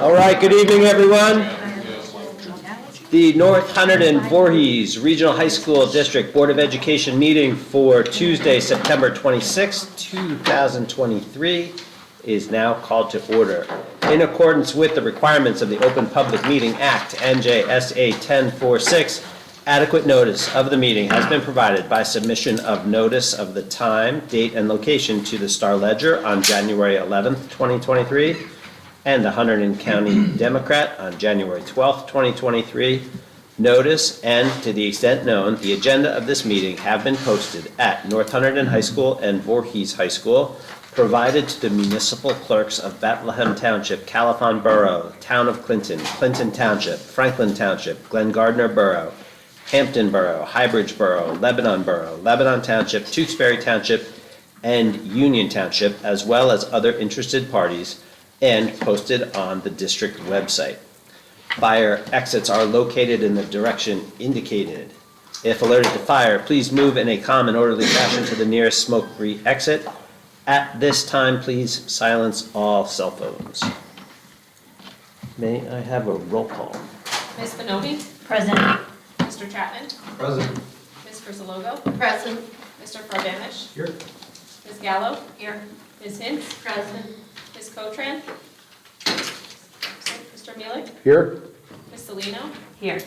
All right, good evening, everyone. The North Hunterdon-Voorhees Regional High School District Board of Education meeting for Tuesday, September 26, 2023 is now called to order. In accordance with the requirements of the Open Public Meeting Act, NJSA 1046, adequate notice of the meeting has been provided by submission of notice of the time, date, and location to the Star Ledger on January 11th, 2023, and the Hunterdon County Democrat on January 12th, 2023. Notice and, to the extent known, the agenda of this meeting have been posted at North Hunterdon High School and Voorhees High School, provided to the municipal clerks of Bethlehem Township, Caliphon Borough, Town of Clinton, Clinton Township, Franklin Township, Glen Gardner Borough, Hampton Borough, Highbridge Borough, Lebanon Township, Tewksbury Township, and Union Township, as well as other interested parties, and posted on the district website. Fire exits are located in the direction indicated. If alerted to fire, please move in a calm and orderly fashion to the nearest smoke-free exit. At this time, please silence all cell phones. May I have a roll call? Ms. Bonomi? Present. Mr. Chapman? Present. Ms. Crisologo? Present. Mr. Fardanish? Here. Ms. Gallo? Here. Ms. Hintz? Present. Ms. Cotran? Mr. Mealy? Here. Ms. Salino? Here.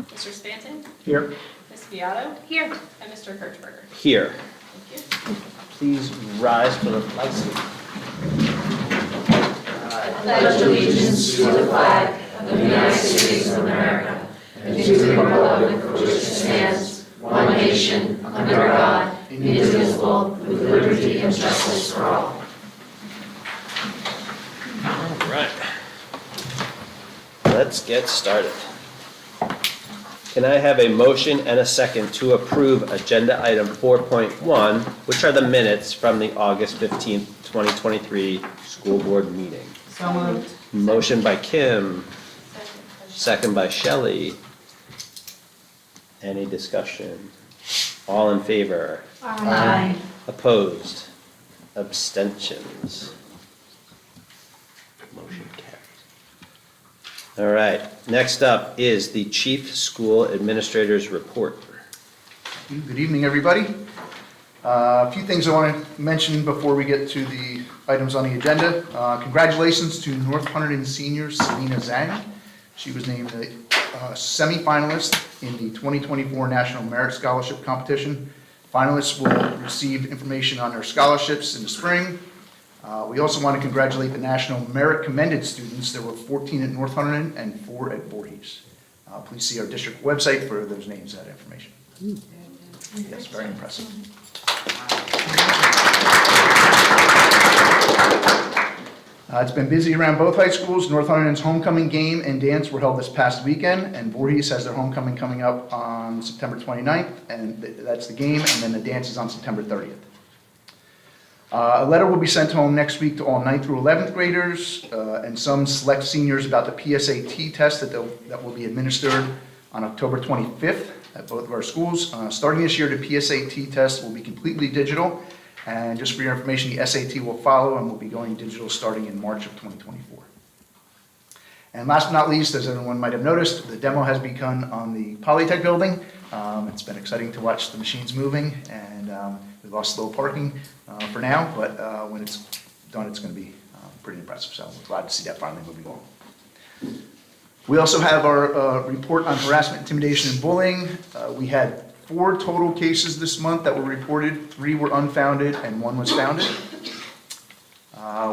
Mr. Spanton? Here. Ms. Beato? Here. And Mr. Kirchberger. Here. Thank you. Please rise for the flag salute. Pledge allegiance to the flag of the United States of America and to the republic for which it stands, one nation, under God, indivisible, with liberty and justice for all. All right. Let's get started. Can I have a motion and a second to approve agenda item 4.1, which are the minutes from the August 15th, 2023 school board meeting? So moved. Motion by Kim, second by Shelley. Any discussion? All in favor? Aye. Opposed? Abstentions? Motion carries. All right, next up is the Chief School Administrator's Report. Good evening, everybody. A few things I want to mention before we get to the items on the agenda. Congratulations to North Hunterdon senior Selena Zhang. She was named a semi-finalist in the 2024 National Merit Scholarship Competition. Finalists will receive information on their scholarships in the spring. We also want to congratulate the National Merit Commended students. There were 14 at North Hunterdon and 4 at Voorhees. Please see our district website for those names and that information. Yes, very impressive. It's been busy around both high schools. North Hunterdon's homecoming game and dance were held this past weekend, and Voorhees has their homecoming coming up on September 29th, and that's the game, and then the dance is on September 30th. A letter will be sent home next week to all 9th through 11th graders and some select seniors about the PSAT test that will be administered on October 25th at both of our schools. Starting this year, the PSAT test will be completely digital, and just for your information, the SAT will follow and will be going digital starting in March of 2024. And last but not least, as everyone might have noticed, the demo has begun on the Polytech building. It's been exciting to watch the machines moving, and we lost a little parking for now, but when it's done, it's going to be pretty impressive. So we're glad to see that finally moving along. We also have our report on harassment, intimidation, and bullying. We had 4 total cases this month that were reported. 3 were unfounded, and 1 was founded.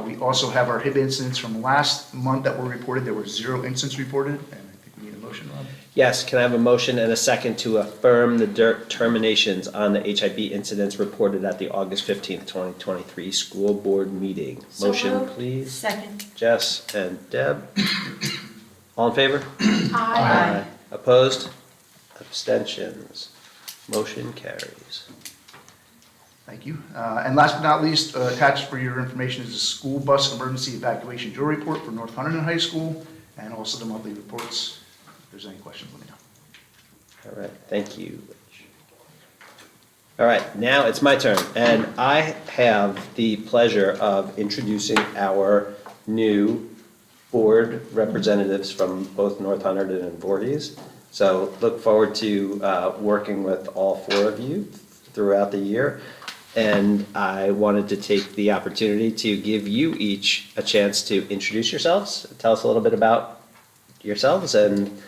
We also have our HIB incidents from last month that were reported. There were 0 incidents reported, and I think we need a motion, Rob. Yes, can I have a motion and a second to affirm the determinations on the HIB incidents reported at the August 15th, 2023 school board meeting? So Motion, moved. please. Second. Jess and Deb. All in favor? Aye. Opposed? Abstentions? Motion carries. Thank you. And last but not least, attached for your information is the school bus emergency evacuation drill report for North Hunterdon High School, and also the monthly reports. If there's any questions, let me know. All right, thank you. All right, now it's my turn, and I have the pleasure of introducing our new board representatives from both North Hunterdon and Voorhees. So look forward to working with all four of you throughout the year. And I wanted to take the opportunity to give you each a chance to introduce yourselves, tell us a little bit about yourselves, and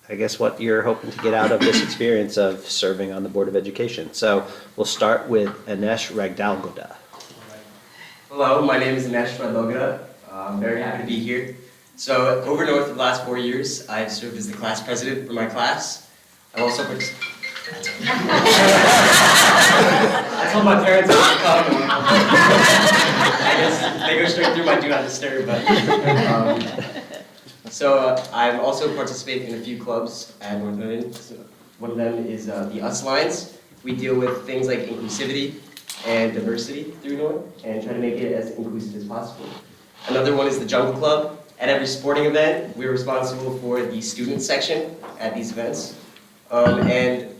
I guess what you're hoping to get out of this experience of serving on the Board of Education. So we'll start with Anesh Ragdalgoda. Hello, my name is Anesh Ragdalgoda. I'm very happy to be here. So over North for the last 4 years, I've served as the class president for my class. I've also I told my parents I would come. I guess they go straight through my do not disturb button. So I'm also participating in a few clubs at North Hunterdon. So one of them is the US Lines. We deal with things like inclusivity and diversity through North and try to make it as inclusive as possible. Another one is the Jungle Club. At every sporting event, we're responsible for the student section at these events. And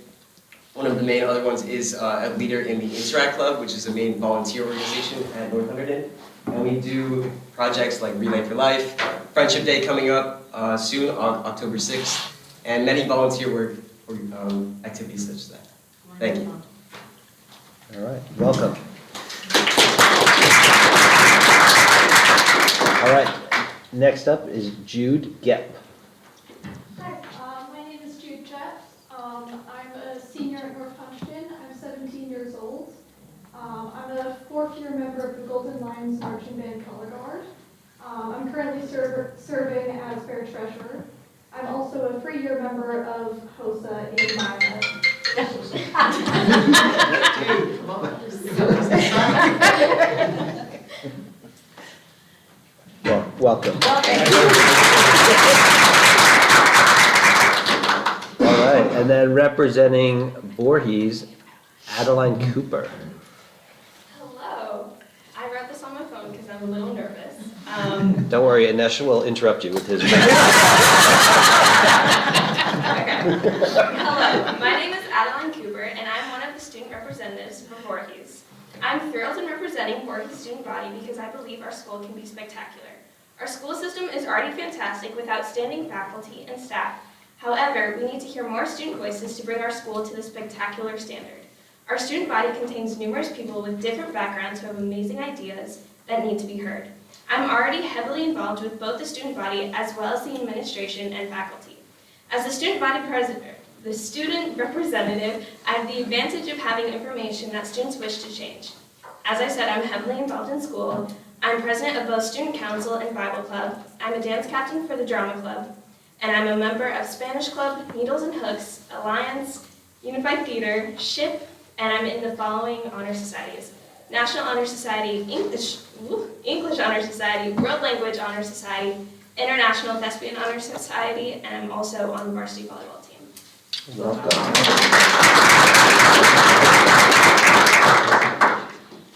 one of the main other ones is a leader in the Interact Club, which is a main volunteer organization at North Hunterdon. And we do projects like Relay for Life, Friendship Day coming up soon on October 6th, and many volunteer work activities such as that. Thank you. All right, welcome. All right, next up is Jude Gepp. Hi, my name is Jude Jeff. I'm a senior at North Hunterdon. I'm 17 years old. I'm a fourth-year member of the Golden Lions Marching Band Color Guard. I'm currently serving as fair treasurer. I'm also a three-year member of HOSA in my Well, welcome. All right, and then representing Voorhees, Adeline Cooper. Hello. I wrote this on my phone because I'm a little nervous. Don't worry, Anesh will interrupt you with his. Okay. Hello, my name is Adeline Cooper, and I'm one of the student representatives for Voorhees. I'm thrilled in representing Voorhees student body because I believe our school can be spectacular. Our school system is already fantastic with outstanding faculty and staff. However, we need to hear more student voices to bring our school to the spectacular standard. Our student body contains numerous people with different backgrounds who have amazing ideas that need to be heard. I'm already heavily involved with both the student body as well as the administration and faculty. As the student representative, I have the advantage of having information that students wish to change. As I said, I'm heavily involved in school. I'm president of both Student Council and Bible Club. I'm a dance captain for the Drama Club. And I'm a member of Spanish Club, Needles and Hooks, Alliance, Unified Theater, SHIP, and I'm in the following honor societies: National Honor Society, English Honor Society, World Language Honor Society, International Thespian Honor Society, and I'm also on the varsity volleyball team. Welcome.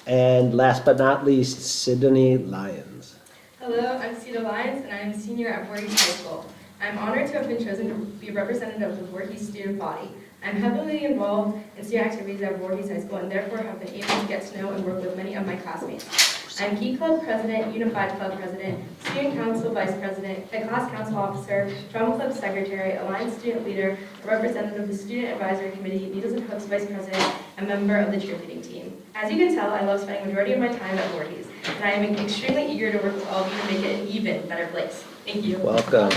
And last but not least, Sydney Lyons. Hello, I'm Cedar Lyons, and I'm a senior at Voorhees High School. I'm honored to have been chosen to be a representative of the Voorhees student body. I'm heavily involved in student activities at Voorhees High School and therefore have been able to get to know and work with many of my classmates. I'm Key Club President, Unified Club President, Student Council Vice President, a Class Council Officer, Drama Club Secretary, Alliance Student Leader, a representative of the Student Advisory Committee, Needles and Hooks Vice President, and member of the cheerleading team. As you can tell, I love spending the majority of my time at Voorhees, and I am extremely eager to work with all of you to make it an even better place. Thank you. Welcome.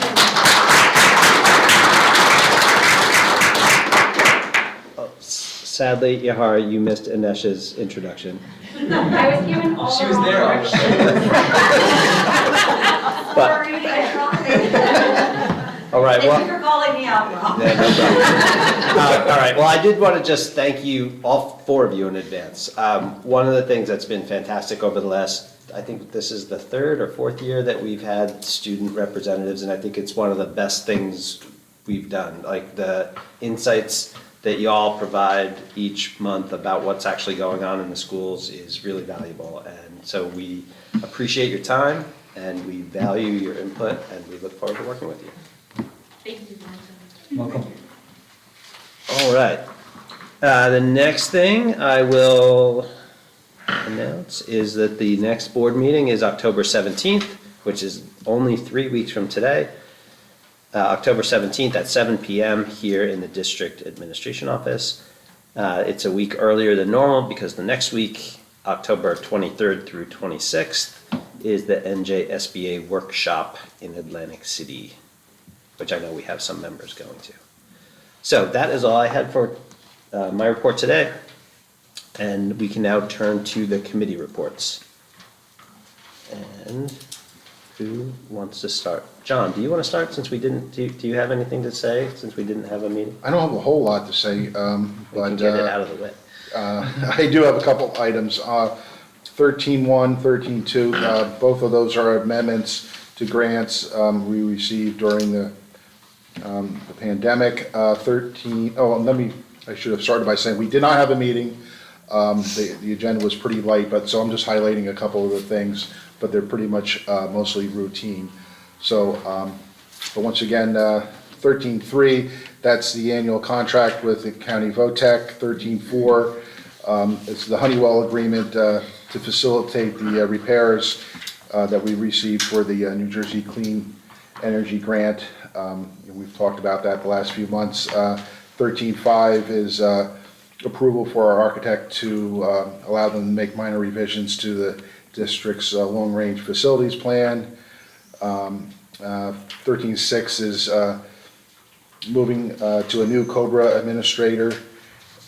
Oh, sadly, Yahara, you missed Anesh's introduction. I was given all She the was wrong there. words. But- Sorry, I tried. All right, Thank well. you for calling me out, Rob. Yeah, no problem. All right, well, I did want to just thank you, all four of you in advance. One of the things that's been fantastic over the last, I think this is the third or fourth year that we've had student representatives, and I think it's one of the best things we've done. Like the insights that you all provide each month about what's actually going on in the schools is really valuable. And so we appreciate your time and we value your input and we look forward to working with you. Thank you. Welcome. All right. The next thing I will announce is that the next board meeting is October 17th, which is only 3 weeks from today, October 17th at 7 p.m. here in the district administration office. It's a week earlier than normal because the next week, October 23rd through 26th, is the NJSBA workshop in Atlantic City, which I know we have some members going to. So that is all I had for my report today. And we can now turn to the committee reports. And who wants to start? John, do you want to start since we didn't, do you have anything to say since we didn't have a meeting? I don't have a whole lot to say, We but can get it out of the way. I do have a couple items. 13.1, 13.2, both of those are amendments to grants we received during the pandemic. I should have started by saying we did not have a meeting. The agenda was pretty light, so I'm just highlighting a couple of the things, but they're pretty much mostly routine. So, but once again, 13.3, that's the annual contract with the county VOTEC. 13.4, it's the Honeywell agreement to facilitate the repairs that we received for the New Jersey Clean Energy Grant. We've talked about that the last few months. 13.5 is approval for our architect to allow them to make minor revisions to the district's long-range facilities plan. 13.6 is moving to a new COBRA administrator,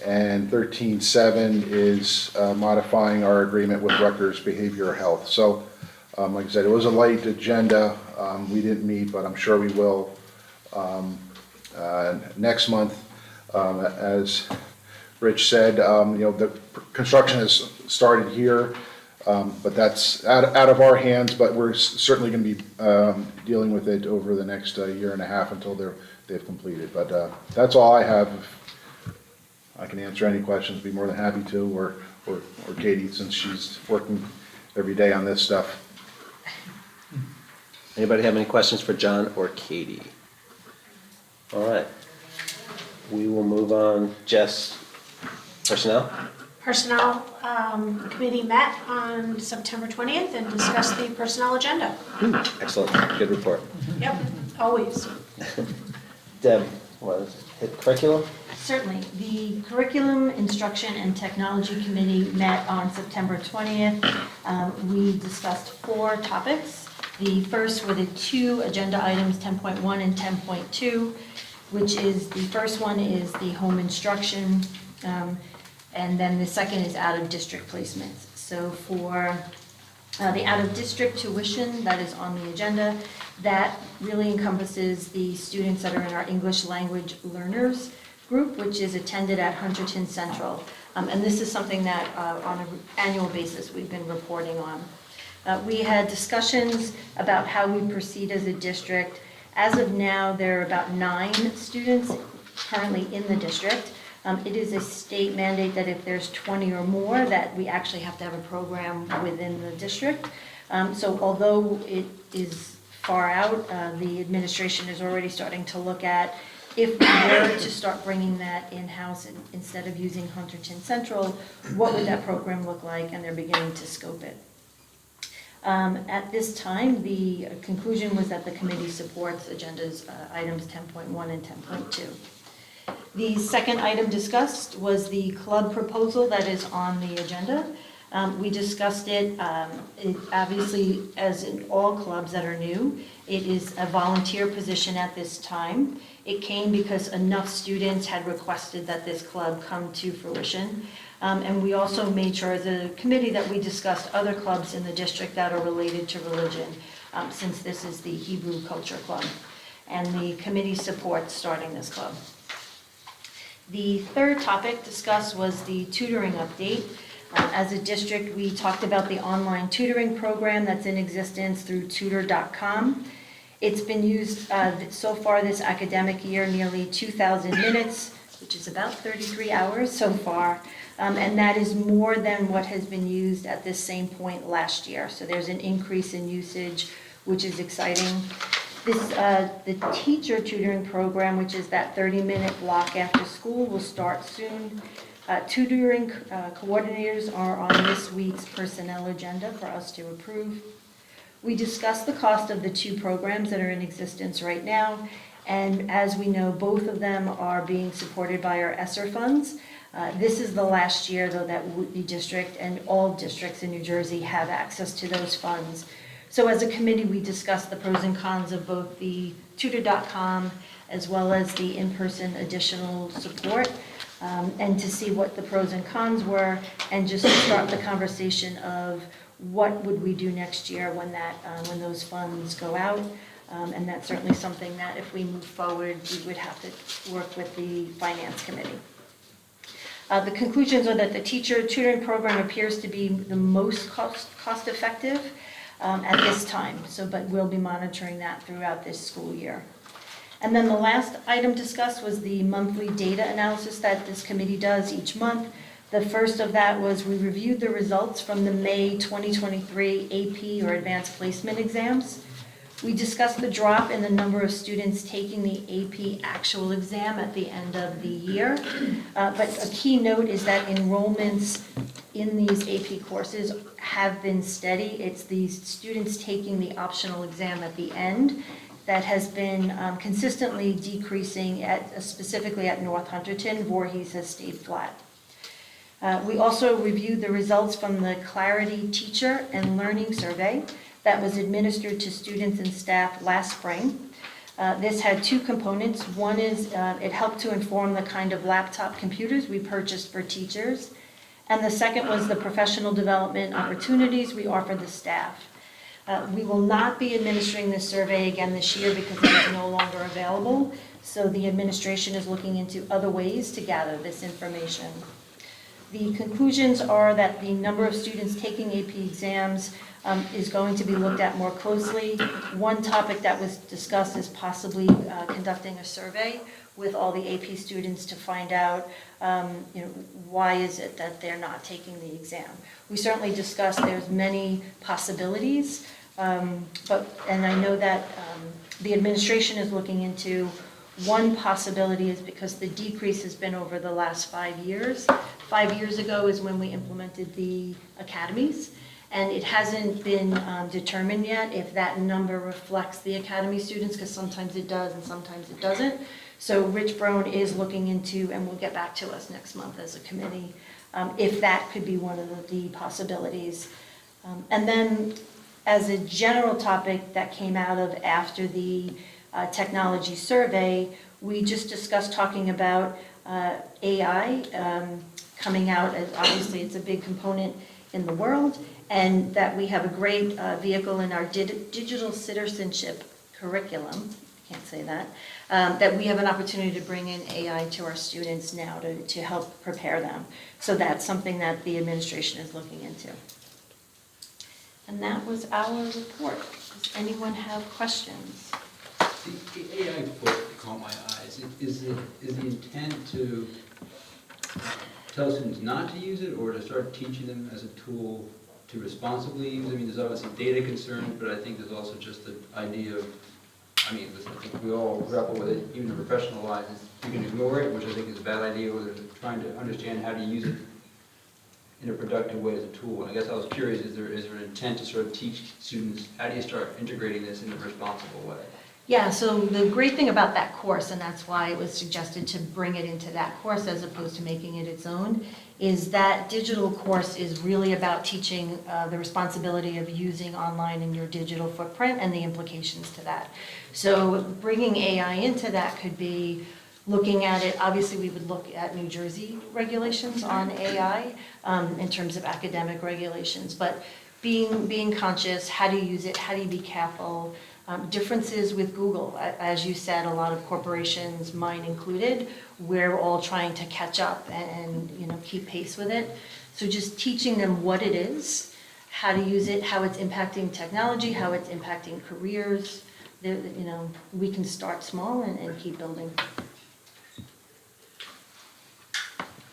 and 13.7 is modifying our agreement with Rutgers Behavioral Health. So, like I said, it was a light agenda. We didn't meet, but I'm sure we will next month. As Rich said, the construction has started here, but that's out of our hands, but we're certainly going to be dealing with it over the next year and a half until they've completed. But that's all I have. If I can answer any questions, be more than happy to, or Katie, since she's working every day on this stuff. Anybody have any questions for John or Katie? All right. We will move on. Jess, personnel? Personnel Committee met on September 20th and discussed the personnel agenda. Excellent. Good report. Yep, always. Deb, what is it? Curriculum? Certainly. The Curriculum, Instruction, and Technology Committee met on September 20th. We discussed 4 topics. The first were the 2 agenda items, 10.1 and 10.2, which is, the first one is the home instruction, and then the second is out-of-district placements. So for the out-of-district tuition that is on the agenda, that really encompasses the students that are in our English language learners group, which is attended at Hunterdon Central. And this is something that on an annual basis we've been reporting on. We had discussions about how we proceed as a district. As of now, there are about 9 students currently in the district. It is a state mandate that if there's 20 or more, that we actually have to have a program within the district. So although it is far out, the administration is already starting to look at if we were to start bringing that in-house instead of using Hunterdon Central, what would that program look like? And they're beginning to scope it. At this time, the conclusion was that the committee supports agendas items 10.1 and 10.2. The second item discussed was the club proposal that is on the agenda. We discussed it, obviously, as in all clubs that are new, it is a volunteer position at this time. It came because enough students had requested that this club come to fruition. And we also made sure as a committee that we discussed other clubs in the district that are related to religion, since this is the Hebrew Culture Club. And the committee supports starting this club. The third topic discussed was the tutoring update. As a district, we talked about the online tutoring program that's in existence through tutor.com. It's been used so far this academic year, nearly 2,000 minutes, which is about 33 hours so far. And that is more than what has been used at this same point last year. So there's an increase in usage, which is exciting. The teacher tutoring program, which is that 30-minute block after school, will start soon. Tutoring coordinators are on this week's personnel agenda for us to approve. We discussed the cost of the two programs that are in existence right now, and as we know, both of them are being supported by our ESSER funds. This is the last year, though, that Whitney District and all districts in New Jersey have access to those funds. So as a committee, we discussed the pros and cons of both the tutor.com as well as the in-person additional support, and to see what the pros and cons were, and just to start the conversation of what would we do next year when those funds go out. And that's certainly something that if we move forward, we would have to work with the finance committee. The conclusions are that the teacher tutoring program appears to be the most cost effective at this time, but we'll be monitoring that throughout this school year. And then the last item discussed was the monthly data analysis that this committee does each month. The first of that was we reviewed the results from the May 2023 AP or advanced placement exams. We discussed the drop in the number of students taking the AP actual exam at the end of the year. But a key note is that enrollments in these AP courses have been steady. It's these students taking the optional exam at the end that has been consistently decreasing, specifically at North Hunterdon. Voorhees has stayed flat. We also reviewed the results from the Clarity Teacher and Learning Survey that was administered to students and staff last spring. This had two components. One is it helped to inform the kind of laptop computers we purchased for teachers. And the second was the professional development opportunities we offer the staff. We will not be administering this survey again this year because it is no longer available. So the administration is looking into other ways to gather this information. The conclusions are that the number of students taking AP exams is going to be looked at more closely. One topic that was discussed is possibly conducting a survey with all the AP students to find out, why is it that they're not taking the exam. We certainly discussed there's many possibilities, and I know that the administration is looking into one possibility is because the decrease has been over the last 5 years. 5 years ago is when we implemented the academies, and it hasn't been determined yet if that number reflects the academy students, because sometimes it does and sometimes it doesn't. So Rich Brown is looking into, and will get back to us next month as a committee, if that could be one of the possibilities. And then as a general topic that came out of after the technology survey, we just discussed talking about AI coming out, as obviously it's a big component in the world, and that we have a great vehicle in our digital citizenship curriculum, can't say that, that we have an opportunity to bring in AI to our students now to help prepare them. So that's something that the administration is looking into. And that was our report. Does anyone have questions? The AI report caught my eyes. Is the intent to tell students not to use it, or to start teaching them as a tool to responsibly use it? I mean, there's obviously data concerns, but I think there's also just the idea of, I think we all grapple with it, even in professional lives. You can ignore it, which I think is a bad idea, or they're trying to understand how to use it in a productive way as a tool. And I guess I was curious, is there an intent to sort of teach students, how do you start integrating this in a responsible way? Yeah, so the great thing about that course, and that's why it was suggested to bring it into that course as opposed to making it its own, is that digital course is really about teaching the responsibility of using online in your digital footprint and the implications to that. So bringing AI into that could be looking at it, obviously we would look at New Jersey regulations on AI in terms of academic regulations, but being conscious, how do you use it, how do you be careful, differences with Google. As you said, a lot of corporations, mine included, we're all trying to catch up and keep pace with it. So just teaching them what it is, how to use it, how it's impacting technology, how it's impacting careers. We can start small and keep building.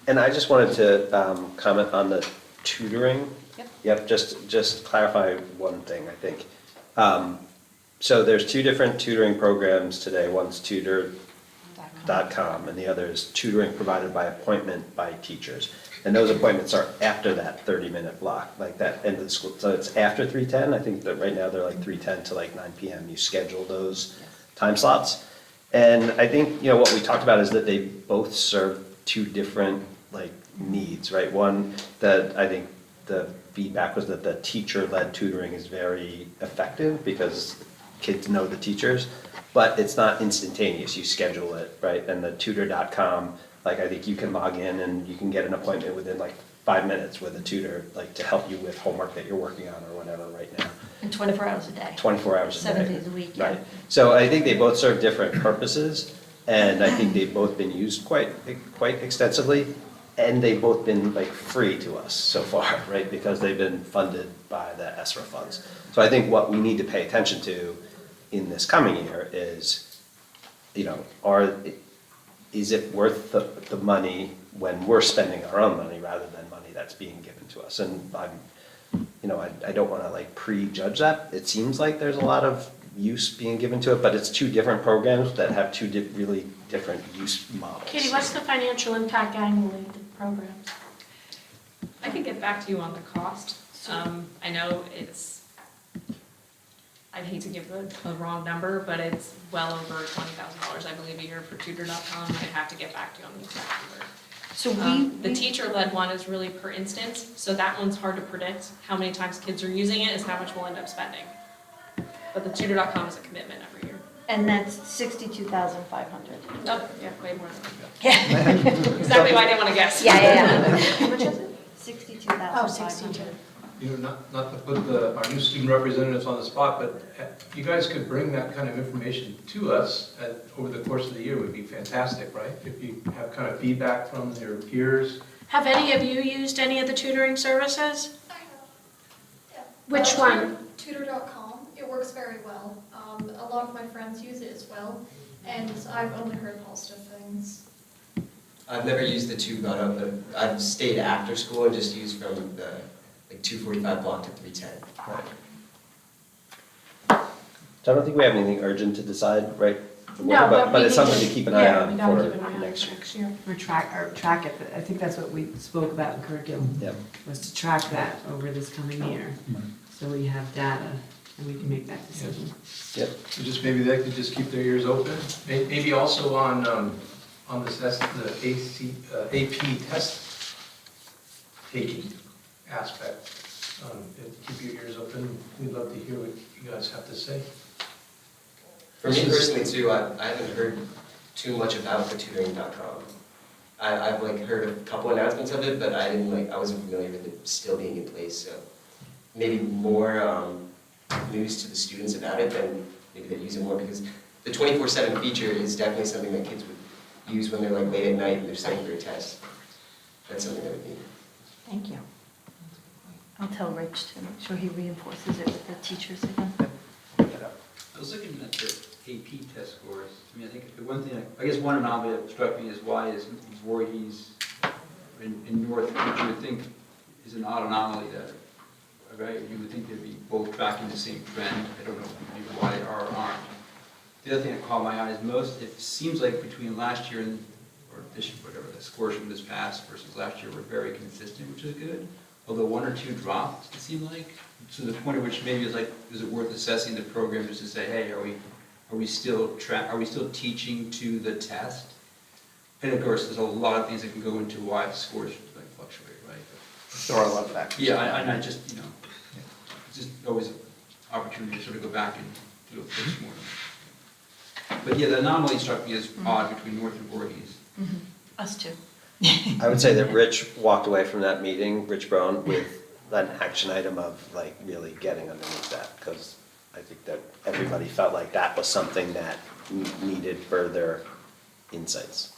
And I just wanted to comment on the tutoring. Yep, just clarify one thing, I think. So there's two different tutoring programs today. One's tutor.com tutor.com, and the other is tutoring provided by appointment by teachers. And those appointments are after that 30-minute block, like that end of the school. So it's after 3:10. I think that right now they're like 3:10 to like 9 p.m. You schedule those time slots. And I think, what we talked about is that they both serve two different like needs, right? One, that I think the feedback was that the teacher-led tutoring is very effective because kids know the teachers, but it's not instantaneous. You schedule it, right? And the tutor.com, like I think you can log in and you can get an appointment within like 5 minutes with a tutor, like to help you with homework that you're working on or whatever right now. And 24 hours a day. 24 hours a day. 7 days a week, yeah. Right. So I think they both serve different purposes, and I think they've both been used quite extensively, and they've both been like free to us so far, right? Because they've been funded by the ESSER funds. So I think what we need to pay attention to in this coming year is, is it worth the money when we're spending our own money rather than money that's being given to us? And I don't want to like prejudge that. It seems like there's a lot of use being given to it, but it's two different programs that have two really different use models. Katie, what's the financial impact annually of the programs? I could get back to you on the cost. I know I'd hate to give a wrong number, but it's well over $20,000, I believe, a year for tutor.com. I'd have to get back to you on the exact number. So The teacher-led one is really per instance, so that one's hard to predict. How many times kids are using it is how much we'll end up spending. But the tutor.com is a commitment every year. And that's 62,500. Oh, yeah, way more than that. Yeah. Exactly why I didn't want to guess. Yeah. How much is it? 62,500. Oh, 62. Not to put our new student representatives on the spot, but you guys could bring that kind of information to us over the course of the year would be fantastic, right? If you have kind of feedback from your peers. Have any of you used any of the tutoring services? I have. Yeah. Which one? Tutor.com. It works very well. A lot of my friends use it as well, and I've only heard positive things. I've never used the tube bottom, but I've stayed after school and just used from the 2:45 block to 3:10. Right. So I don't think we have anything urgent to decide, right? No, But it's something to keep an eye yeah, on we gotta for keep an eye on next it year. next year. Or track it, but I think that's what we spoke about in curriculum, Yep. was to track that over this coming year. So we have data and we can make that decision. Yep. So just maybe they could just keep their ears open. Maybe also on the AP test taking aspect. Keep your ears open. We'd love to hear what you guys have to say. For me personally too, I haven't heard too much about the tutoring.com. I've heard a couple announcements of it, but I wasn't familiar with it still being in place, so maybe more news to the students about it, then maybe they use it more, because the 24/7 feature is definitely something that kids would use when they're late at night and they're studying for a test. That's something that would be. Thank you. I'll tell Rich to make sure he reinforces it with the teachers again. I was looking at the AP test scores. I mean, I think the one thing, I guess one anomaly that struck me is why is Voorhees in North, which you would think is an odd anomaly that, right? You would think they'd be both tracking the same trend. I don't know maybe why they are or aren't. The other thing that caught my eye is it seems like between last year or this, whatever, the scores from this past versus last year were very consistent, which is good. Although one or two dropped, it seemed like, to the point at which maybe is it worth assessing the program just to say, hey, are we still teaching to the test? And of course, there's a lot of things that can go into why the scores fluctuate, right? There are a lot of factors. Yeah, and I just, it's just always an opportunity to sort of go back and do a postmortem. But yeah, the anomaly struck me as odd between North and Voorhees. Mm-hmm. Us too. I would say that Rich walked away from that meeting, Rich Brown, with an action item of really getting underneath that, because I think that everybody felt like that was something that needed further insights.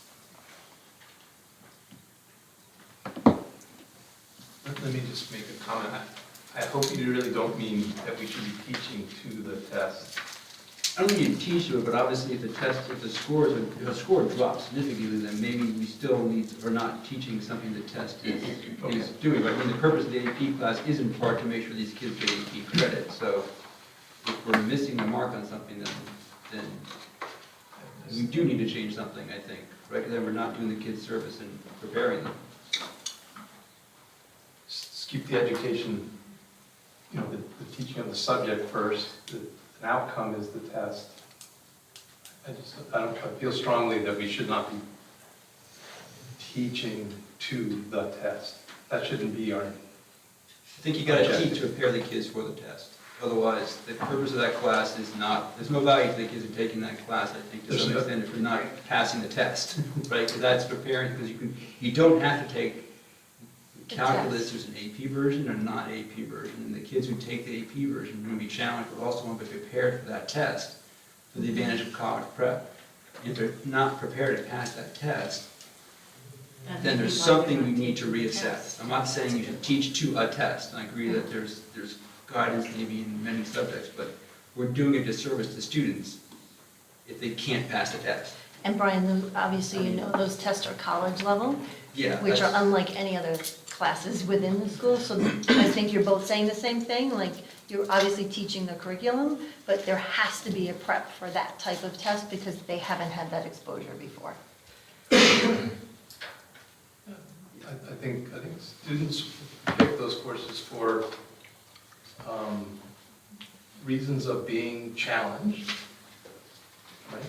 Let me just make a comment. I hope you really don't mean that we should be teaching to the test. I don't think you teach to it, but obviously if the score drops significantly, then maybe we still are not teaching something the test is doing. Right? I mean, the purpose of the AP class is in part to make sure these kids get AP credit. So if we're missing the mark on something, then we do need to change something, I think, right? Because then we're not doing the kids service and preparing them. Just keep the education, you know, the teaching of the subject first. An outcome is the test. I feel strongly that we should not be teaching to the test. That shouldn't be our. I think you gotta teach to prepare the kids for the test. Otherwise, the purpose of that class is not, there's no value to the kids who are taking that class, I think, to some extent, if you're not passing the test, right? Because that's preparing, because you don't have to take calculus, there's an AP version or not AP version, and the kids who take the AP version are going to be challenged, but also want to be prepared for that test, for the advantage of college prep. If they're not prepared to pass that test, then there's something we need to reassess. I'm not saying you should teach to a test, and I agree that there's guidance maybe in many subjects, but we're doing a disservice to students if they can't pass the test. And Brian, obviously, you know, those tests are college level, Yeah. which are unlike any other classes within the school. So I think you're both saying the same thing, like you're obviously teaching the curriculum, but there has to be a prep for that type of test because they haven't had that exposure before. I think students pick those courses for reasons of being challenged, right?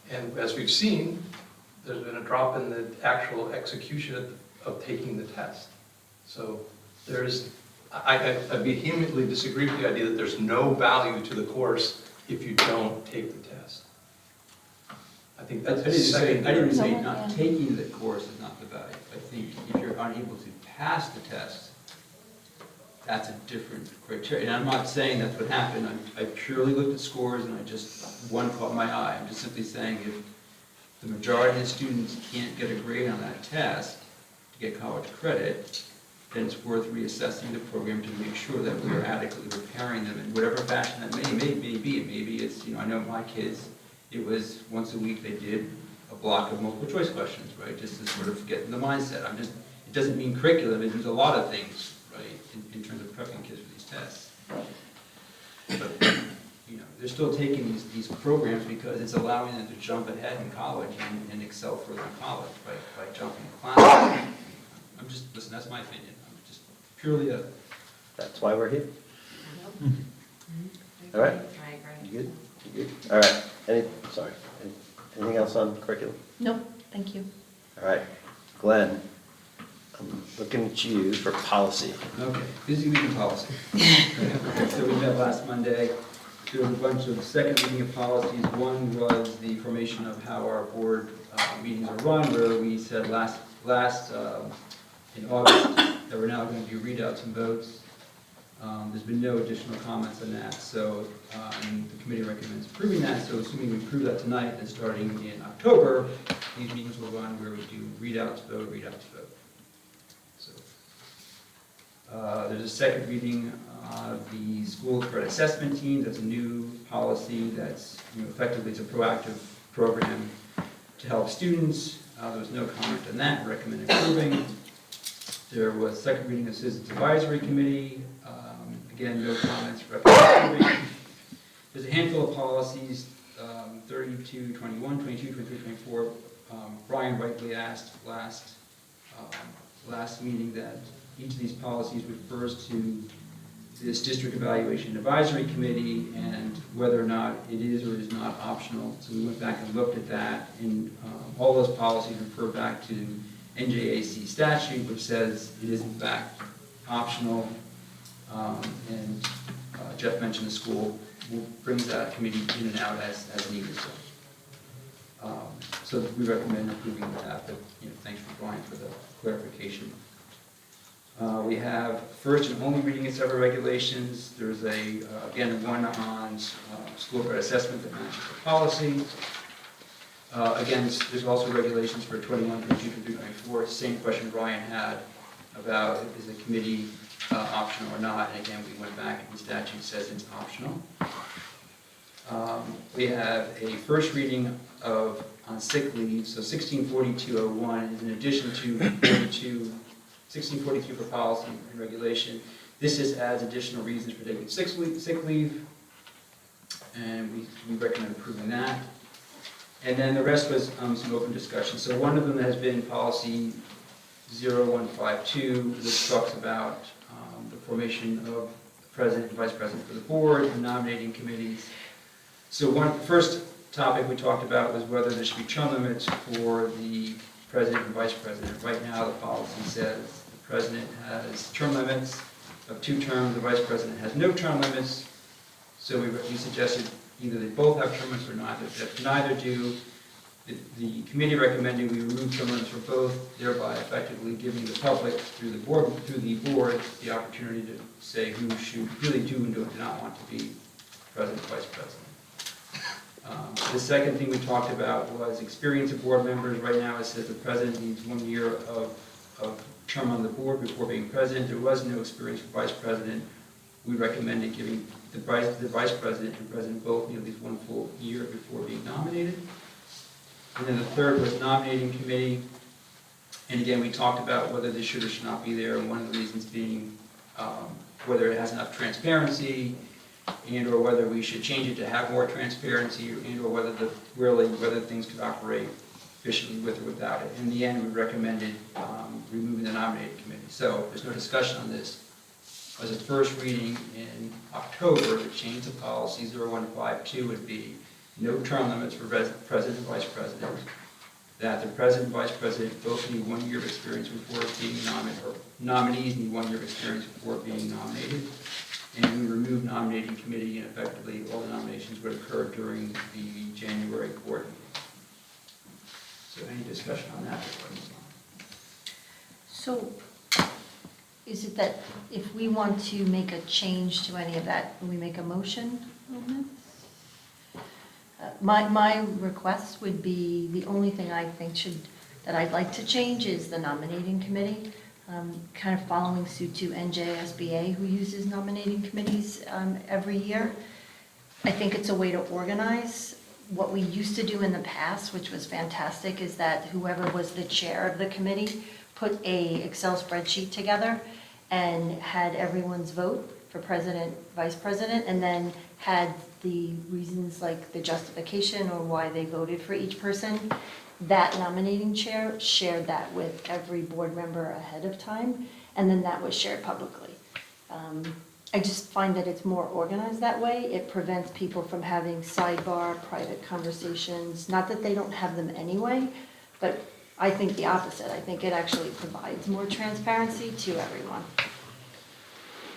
And as we've seen, there's been a drop in the actual execution of taking the test. So I vehemently disagree with the idea that there's no value to the course if you don't take the test. I think that's I didn't say Yeah. not taking the course is not the value. I think if you're unable to pass the test, that's a different criteria. And I'm not saying that's what happened. I purely looked at scores and one caught my eye. I'm just simply saying if the majority of students can't get a grade on that test to get college credit, then it's worth reassessing the program to make sure that we're adequately preparing them in whatever fashion that may be. Maybe it's, I know my kids, it was once a week they did a block of multiple choice questions, right? Just to sort of get in the mindset. It doesn't mean curriculum, it means a lot of things, right, in terms of prepping kids for these tests. But, they're still taking these programs because it's allowing them to jump ahead in college and excel further in college by jumping classes. Listen, that's my opinion. I'm just purely a... That's why we're here. All right? I agree. You good? You good? All right. Anything else on curriculum? Nope, thank you. All right. Glenn, I'm looking at you for policy. Okay, busy week in policy. So we met last Monday, there was a bunch of second reading of policies. One was the formation of how our board meetings are run, where we said last in August that we're now going to do readouts and votes. There's been no additional comments on that, so and the committee recommends approving that. So assuming we approve that tonight, then starting in October, these meetings will run where we do readouts, vote, readouts, vote. So there's a second reading of the school credit assessment team. That's a new policy that's effectively it's a proactive program to help students. There was no comment on that. Recommend approving. There was second reading of Citizens Advisory Committee. Again, no comments. Recommend approving. There's a handful of policies, 32, 21, 22, 23, 24. Brian rightly asked last meeting that each of these policies refers to this District Evaluation Advisory Committee and whether or not it is or is not optional. So we went back and looked at that, and all those policies refer back to NJAC statute, which says it is in fact optional. And Jeff mentioned the school brings that committee in and out as needed. So we recommend approving that, but thanks for Brian for the clarification. We have first and only reading of several regulations. There's again, one on school credit assessment that matches the policy. Again, there's also regulations for 21, 22, 23, 24. Same question Brian had about is the committee optional or not. And again, we went back and the statute says it's optional. We have a first reading on sick leave. So 164201 is in addition to 1642 for policy and regulation. This just adds additional reasons for taking sick leave, and we recommend approving that. And then the rest was some open discussion. So one of them has been policy 0152, which talks about the formation of president and vice president for the board and nominating committees. So first topic we talked about was whether there should be term limits for the president and vice president. Right now, the policy says the president has term limits of 2 terms, the vice president has no term limits. So we suggested either they both have term limits or neither. If neither do, the committee recommended we remove term limits for both, thereby effectively giving the public through the board the opportunity to say who should really do and do not want to be president, vice president. The second thing we talked about was experience of board members. Right now it says the president needs 1 year of term on the board before being president. There was no experience for vice president. We recommended giving the vice president and president both need at least 1 full year before being nominated. And then the third was nominating committee. And again, we talked about whether this should or should not be there, and one of the reasons being whether it has enough transparency, and or whether we should change it to have more transparency, and or whether things could operate efficiently with or without it. In the end, we recommended removing the nominating committee. So there's no discussion on this. As a first reading in October, the change of policy 0152 would be no term limits for president and vice president, that the president and vice president both need 1 year of experience before being nominated, or nominees need 1 year of experience before being nominated, and we remove nominating committee, and effectively all the nominations would occur during the January board meeting. So any discussion on that before I move on? So is it that if we want to make a change to any of that, will we make a motion on this? My request would be, the only thing I think that I'd like to change is the nominating committee, kind of following suit to NJSBA, who uses nominating committees every year. I think it's a way to organize. What we used to do in the past, which was fantastic, is that whoever was the chair of the committee put a Excel spreadsheet together and had everyone's vote for president, vice president, and then had the reasons like the justification or why they voted for each person. That nominating chair shared that with every board member ahead of time, and then that was shared publicly. I just find that it's more organized that way. It prevents people from having sidebar, private conversations. Not that they don't have them anyway, but I think the opposite. I think it actually provides more transparency to everyone.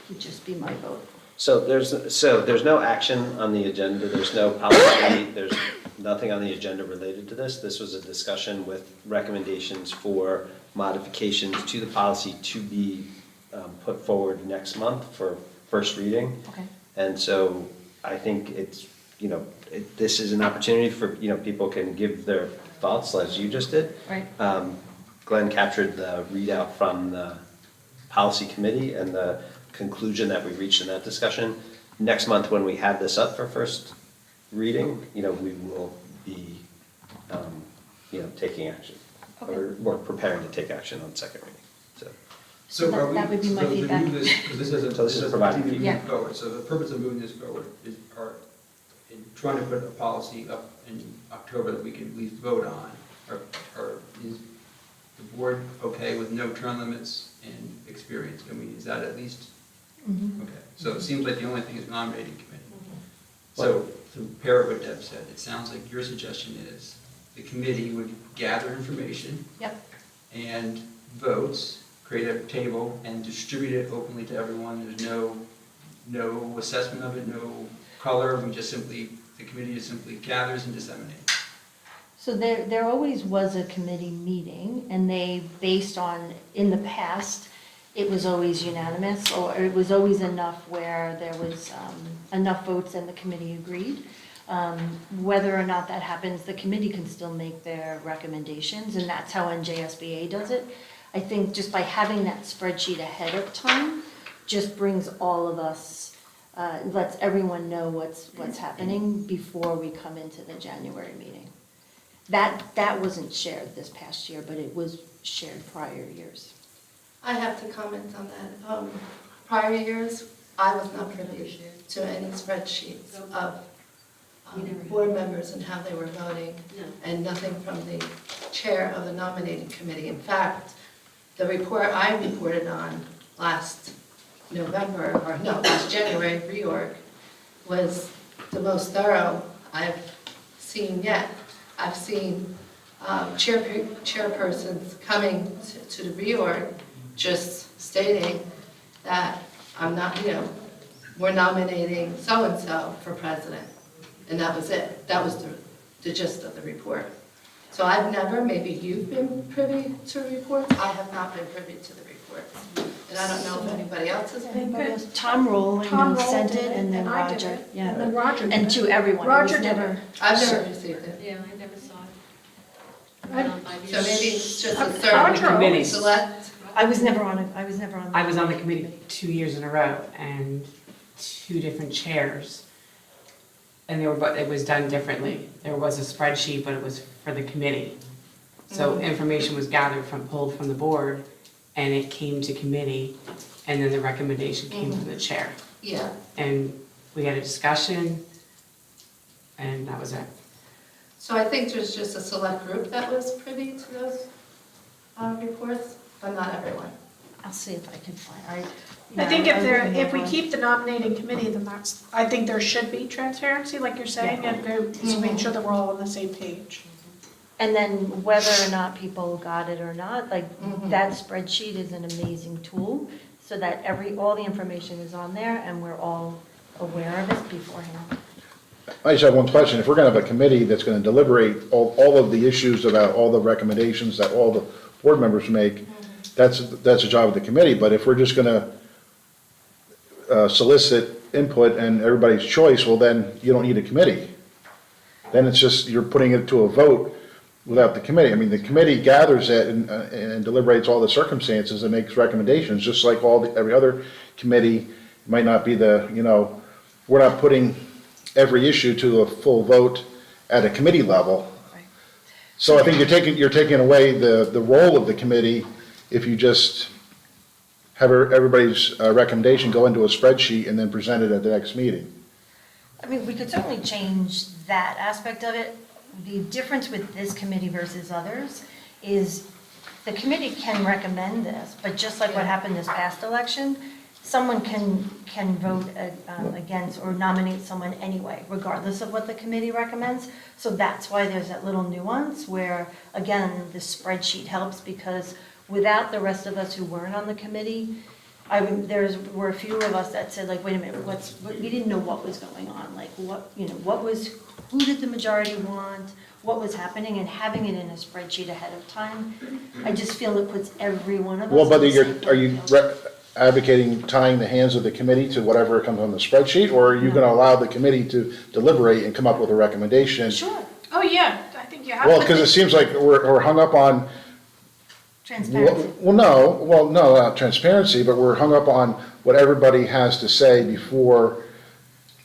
Would just be my vote. So there's no action on the agenda, there's no policy, there's nothing on the agenda related to this. This was a discussion with recommendations for modifications to the policy to be put forward next month for first reading. Okay. And so I think it's, this is an opportunity for, people can give their thoughts as you just did. Right. Glenn captured the readout from the policy committee and the conclusion that we reached in that discussion. Next month, when we have this up for first reading, we will be, taking action. Okay. Or we're preparing to take action on second reading, so. So are we, that would be my so to feedback. move this, because this is So this is providing moving feedback. forward, so the purpose of moving this forward is in trying to put a policy up in October that we can at least vote on, or is the board okay with no term limits and experience? Is that at least? Mhm. Okay, so it seems like the only thing is nominating committee. So to pair what Deb said, it sounds like your suggestion is the committee would gather information. Yep. And votes, create a table and distribute it openly to everyone. There's no assessment of it, no color. The committee just simply gathers and disseminates. So there always was a committee meeting, and they, based on, in the past, it was always unanimous, or it was always enough where there was enough votes and the committee agreed. Whether or not that happens, the committee can still make their recommendations, and that's how NJSBA does it. I think just by having that spreadsheet ahead of time just brings all of us, lets everyone know what's happening before we come into the January meeting. That wasn't shared this past year, but it was shared prior years. I have to comment on that. Prior years, I was not privy to any spreadsheets of board members and how they were voting, and nothing from the chair of the nominating committee. In fact, the report I reported on last January, reorg, was the most thorough I've seen yet. I've seen chairpersons coming to the reorg just stating that I'm not, we're nominating so-and-so for president. And that was it. That was the gist of the report. So I've never, maybe you've been privy to reports, I have not been privy to the reports. And I don't know if anybody else has been. Tom Rowland Tom sent Rowland it, and then I did Roger, it, yeah. And then Roger did And it. to everyone. It Roger was did never- it. I've never received it. Yeah, I never saw it. I- So maybe it's just a Roger certain always- select. I was never on it, I was on the committee 2 years in a row, and 2 different chairs. And it was done differently. There was a spreadsheet, but it was for the committee. So information was pulled from the board, and it came to committee, and then the recommendation came from the chair. Yeah. And we had a discussion, and that was it. So I think there's just a select group that was privy to those reports, but not everyone. I'll see if I can find, I think if we keep. keep the nominating committee, then I think there should be transparency, like you're saying, and to make sure that we're all on the same page. And then whether or not people got it or not, like, that spreadsheet is an amazing tool, so that all the information is on there, and we're all aware of it beforehand. I just have one question. If we're going to have a committee that's going to deliberate all of the issues about all the recommendations that all the board members make, that's a job of the committee. But if we're just going to solicit input and everybody's choice, well, then you don't need a committee. Then it's just, you're putting it to a vote without the committee. I mean, the committee gathers it and deliberates all the circumstances and makes recommendations, just like every other committee. Might not be we're not putting every issue to a full vote at a committee level. Right. So I think you're taking away the role of the committee if you just have everybody's recommendation go into a spreadsheet and then present it at the next meeting. I mean, we could certainly change that aspect of it. The difference with this committee versus others is the committee can recommend this, but just like what happened this past election, someone can vote against or nominate someone anyway, regardless of what the committee recommends. So that's why there's that little nuance where, again, the spreadsheet helps, because without the rest of us who weren't on the committee, were a few of us that said, like, wait a minute, we didn't know what was going on, like, who did the majority want, what was happening, and having it in a spreadsheet ahead of time, I just feel it puts every one of us. Well, but on the same are you advocating tying the hands of the committee to whatever comes on the spreadsheet, or are you going to allow the committee to deliberate and come up with a recommendation? Sure, Oh, yeah, I think you have. Well, because it seems like we're hung up on, transparency. no, not transparency, but we're hung up on what everybody has to say before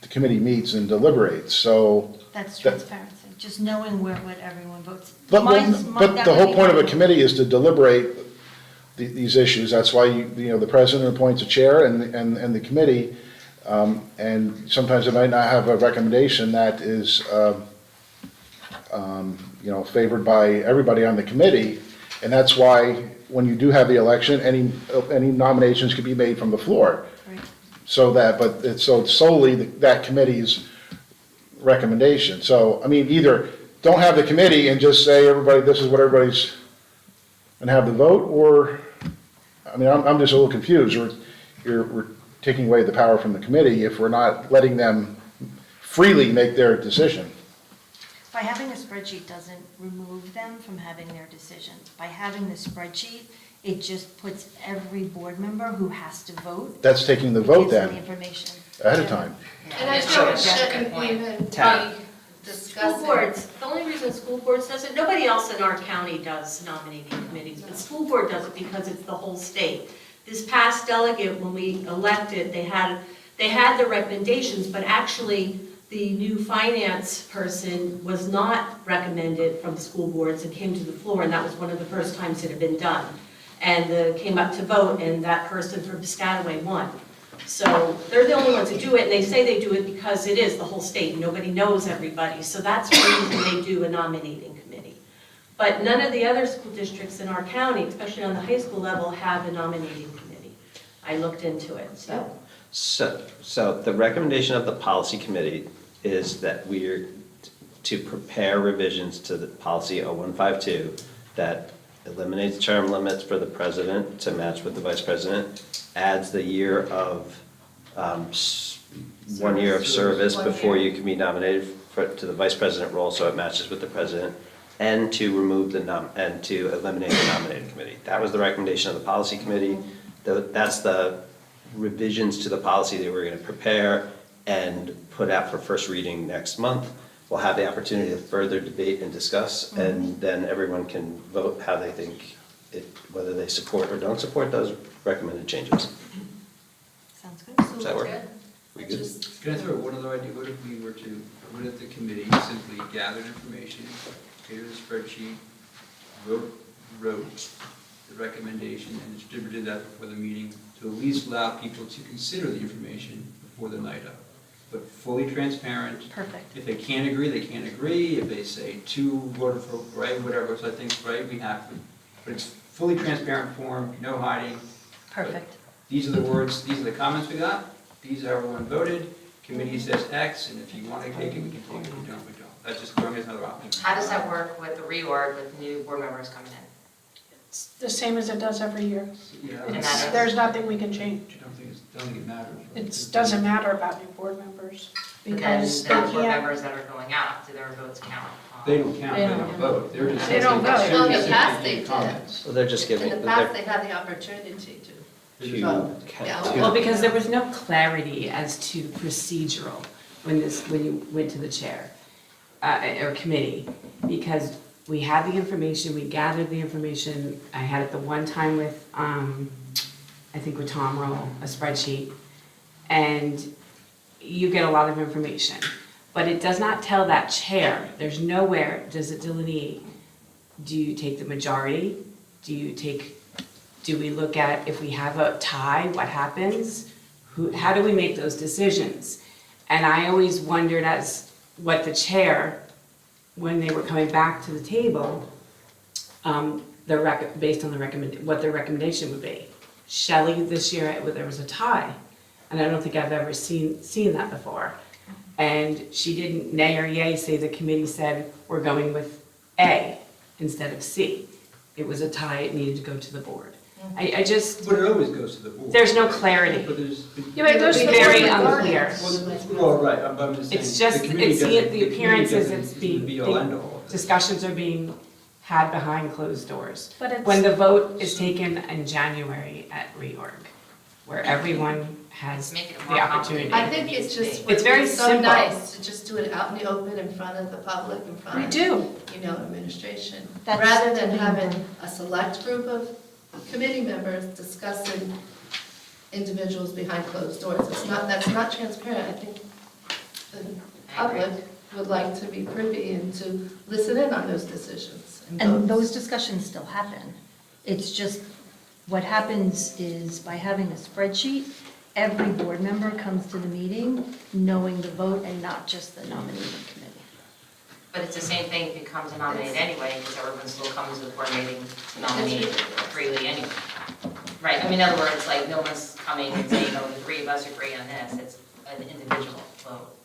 the committee meets and deliberates, so. That's transparency, just knowing what everyone votes. But That the would whole be point of a my- committee is to deliberate these issues. That's why the president appoints a chair and the committee, and sometimes they might not have a recommendation that is, favored by everybody on the committee, and that's why when you do have the election, any nominations can be made from the floor. Right. But it's solely that committee's recommendation. So, I mean, either don't have the committee and just say, everybody, this is what everybody's, and have the vote, or, I mean, I'm just a little confused. We're taking away the power from the committee if we're not letting them freely make their decision. By having a spreadsheet doesn't remove them from having their decision. By having the spreadsheet, it just puts every board member who has to vote. That's taking the it vote gives them the then, information. ahead of time. And I think it shouldn't even be School discussed. boards, the only reason school boards does it, nobody else in our county does nominating committees, but school board does it because it's the whole state. This past delegate, when we elected, they had the recommendations, but actually the new finance person was not recommended from the school boards and came to the floor, and that was one of the first times it had been done. And came up to vote, and that person from Piscataway won. So they're the only ones who do it, and they say they do it because it is the whole state, nobody knows everybody, so that's the reason they do a nominating committee. But none of the other school districts in our county, especially on the high school level, have a nominating committee. I looked into it, so. So the recommendation of the policy committee is that we're to prepare revisions to the policy 0152 that eliminates term limits for the president to match with the vice president, adds the year of, 1 year of service before you can be nominated to the vice president role, so it matches with the president, and to remove and to eliminate the nominating committee. That was the recommendation of the policy committee. That's the revisions to the policy that we're going to prepare and put out for first reading next month. We'll have the opportunity to further debate and discuss, and then everyone can vote how they think, whether they support or don't support those recommended changes. Sounds good. Does that work? We good? Can I throw one other idea? What if we were to, what if the committee simply gathered information, created a spreadsheet, wrote the recommendation, and distributed that before the meeting to at least allow people to consider the information before the night of? But fully transparent. Perfect. If they can't agree, they can't agree. If they say two voted for right, whatever, so I think, right, we have to. But it's fully transparent form, no hiding. Perfect. These are the words, these are the comments we got, these are how everyone voted, committee says X, and if you want to take it, we can take it, if you don't, we don't. That's just throwing as another option. How does that work with the reorg with new board members coming in? It's the same as it does every year. Yeah, There's nothing we can change. I don't think it matters. It doesn't matter about new board members But then because they the board can't. members that are going out, do their votes count? They don't count, they don't vote, they're just. They don't vote. Well, in the simply past they giving did. comments. Well, they're just giving. In the past, they had the opportunity to. Well, because there was no clarity as to procedural when you went to the chair, or committee, because we had the information, we gathered the information, I had it the one time with, I think with Tom Roll, a spreadsheet, and you get a lot of information, but it does not tell that chair, there's nowhere does it delineate, do you take the majority, do we look at if we have a tie, what happens? How do we make those decisions? And I always wondered as what the chair, when they were coming back to the table, based on what their recommendation would be. Shelley, this year, there was a tie, and I don't think I've ever seen that before. And she didn't nay or yay say the committee said, we're going with A instead of C. It was a tie, it needed to go to the board. I just, But it always goes to the board. there's no clarity. But there's. Yeah, but it goes to the Very board unclear. Well, right, I'm just saying. It's just, the committee it's doesn't- the appearances, committee it's doesn't being, be all end all. discussions are being had behind closed doors. But it's. When the vote is taken in January at reorg, where everyone has Make it the more opportunity. complicated. I think it's just, It's very would be so simple. nice to just do it out in the open in front of the public, in front We of, do. administration. That's Rather the than main having goal. a select group of committee members discussing individuals behind closed doors. That's not transparent. I think the public would like to be privy and to listen in on those decisions and And votes. those discussions still happen. It's just, what happens is by having a spreadsheet, every board member comes to the meeting knowing the vote and not just the nominating committee. But it's the same thing if it comes to nominate anyway, because everyone still comes to the board meeting to nominate freely anyway. Right, I mean, in other words, like, no one's coming and saying, oh, the three of us agree on this, it's an individual vote.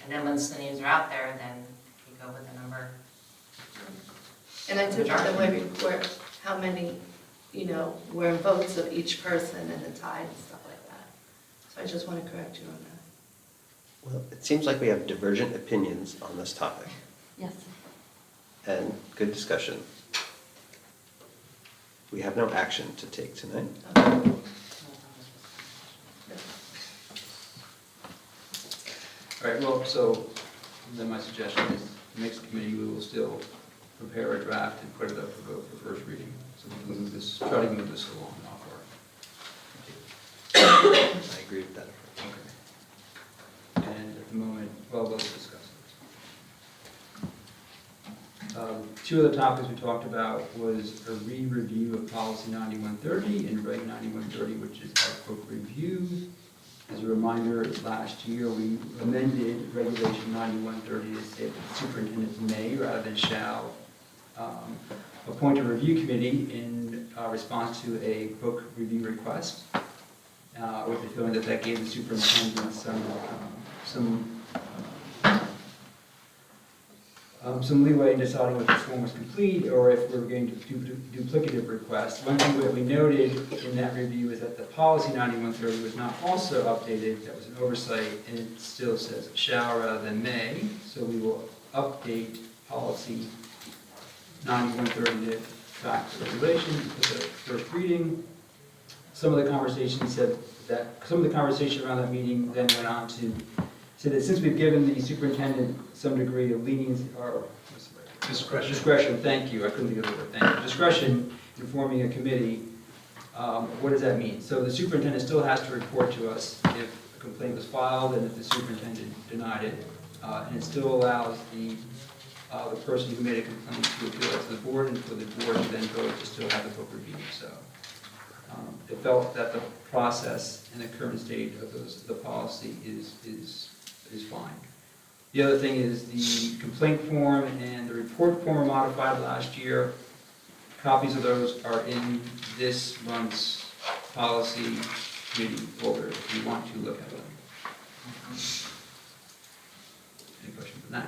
And then once the names are out there, then you go with the number. And I took out the way report how many, were in votes of each person and the tie and stuff like that. So I just want to correct you on that. Well, it seems like we have divergent opinions on this topic, Yes. and good discussion. We have no action to take tonight. All right, well, so then my suggestion is, next committee, we will still prepare a draft and put it up for vote for first reading. So we'll move this, try to move this along off our. I agree with that. Okay. And at the moment, well, let's discuss it. Two of the topics we talked about was a re-review of policy 9130 and reg 9130, which is our book review. As a reminder, last year we amended Regulation 9130 to say that the superintendent may rather than shall appoint a review committee in response to a book review request, with the feeling that that gave the superintendent some leeway in deciding if this one was complete or if we're going to do duplicative requests. One thing that we noted in that review is that the policy 9130 was not also updated. That was an oversight, and it still says shall rather than may. So we will update policy 9130 to back to regulation for the first reading. Some of the conversation around that meeting then went on to say that since we've given the superintendent some degree of leniency or discretion, thank you, I couldn't think of the word, thank you, discretion in forming a committee, what does that mean? So the superintendent still has to report to us if a complaint was filed and if the superintendent denied it, and it still allows the person who made a complaint to appeal it to the board and for the board to then vote to still have the book review. So it felt that the process and the current state of the policy is fine. The other thing is the complaint form and the report form were modified last year. Copies of those are in this month's policy committee folder if you want to look at them. Any questions on that?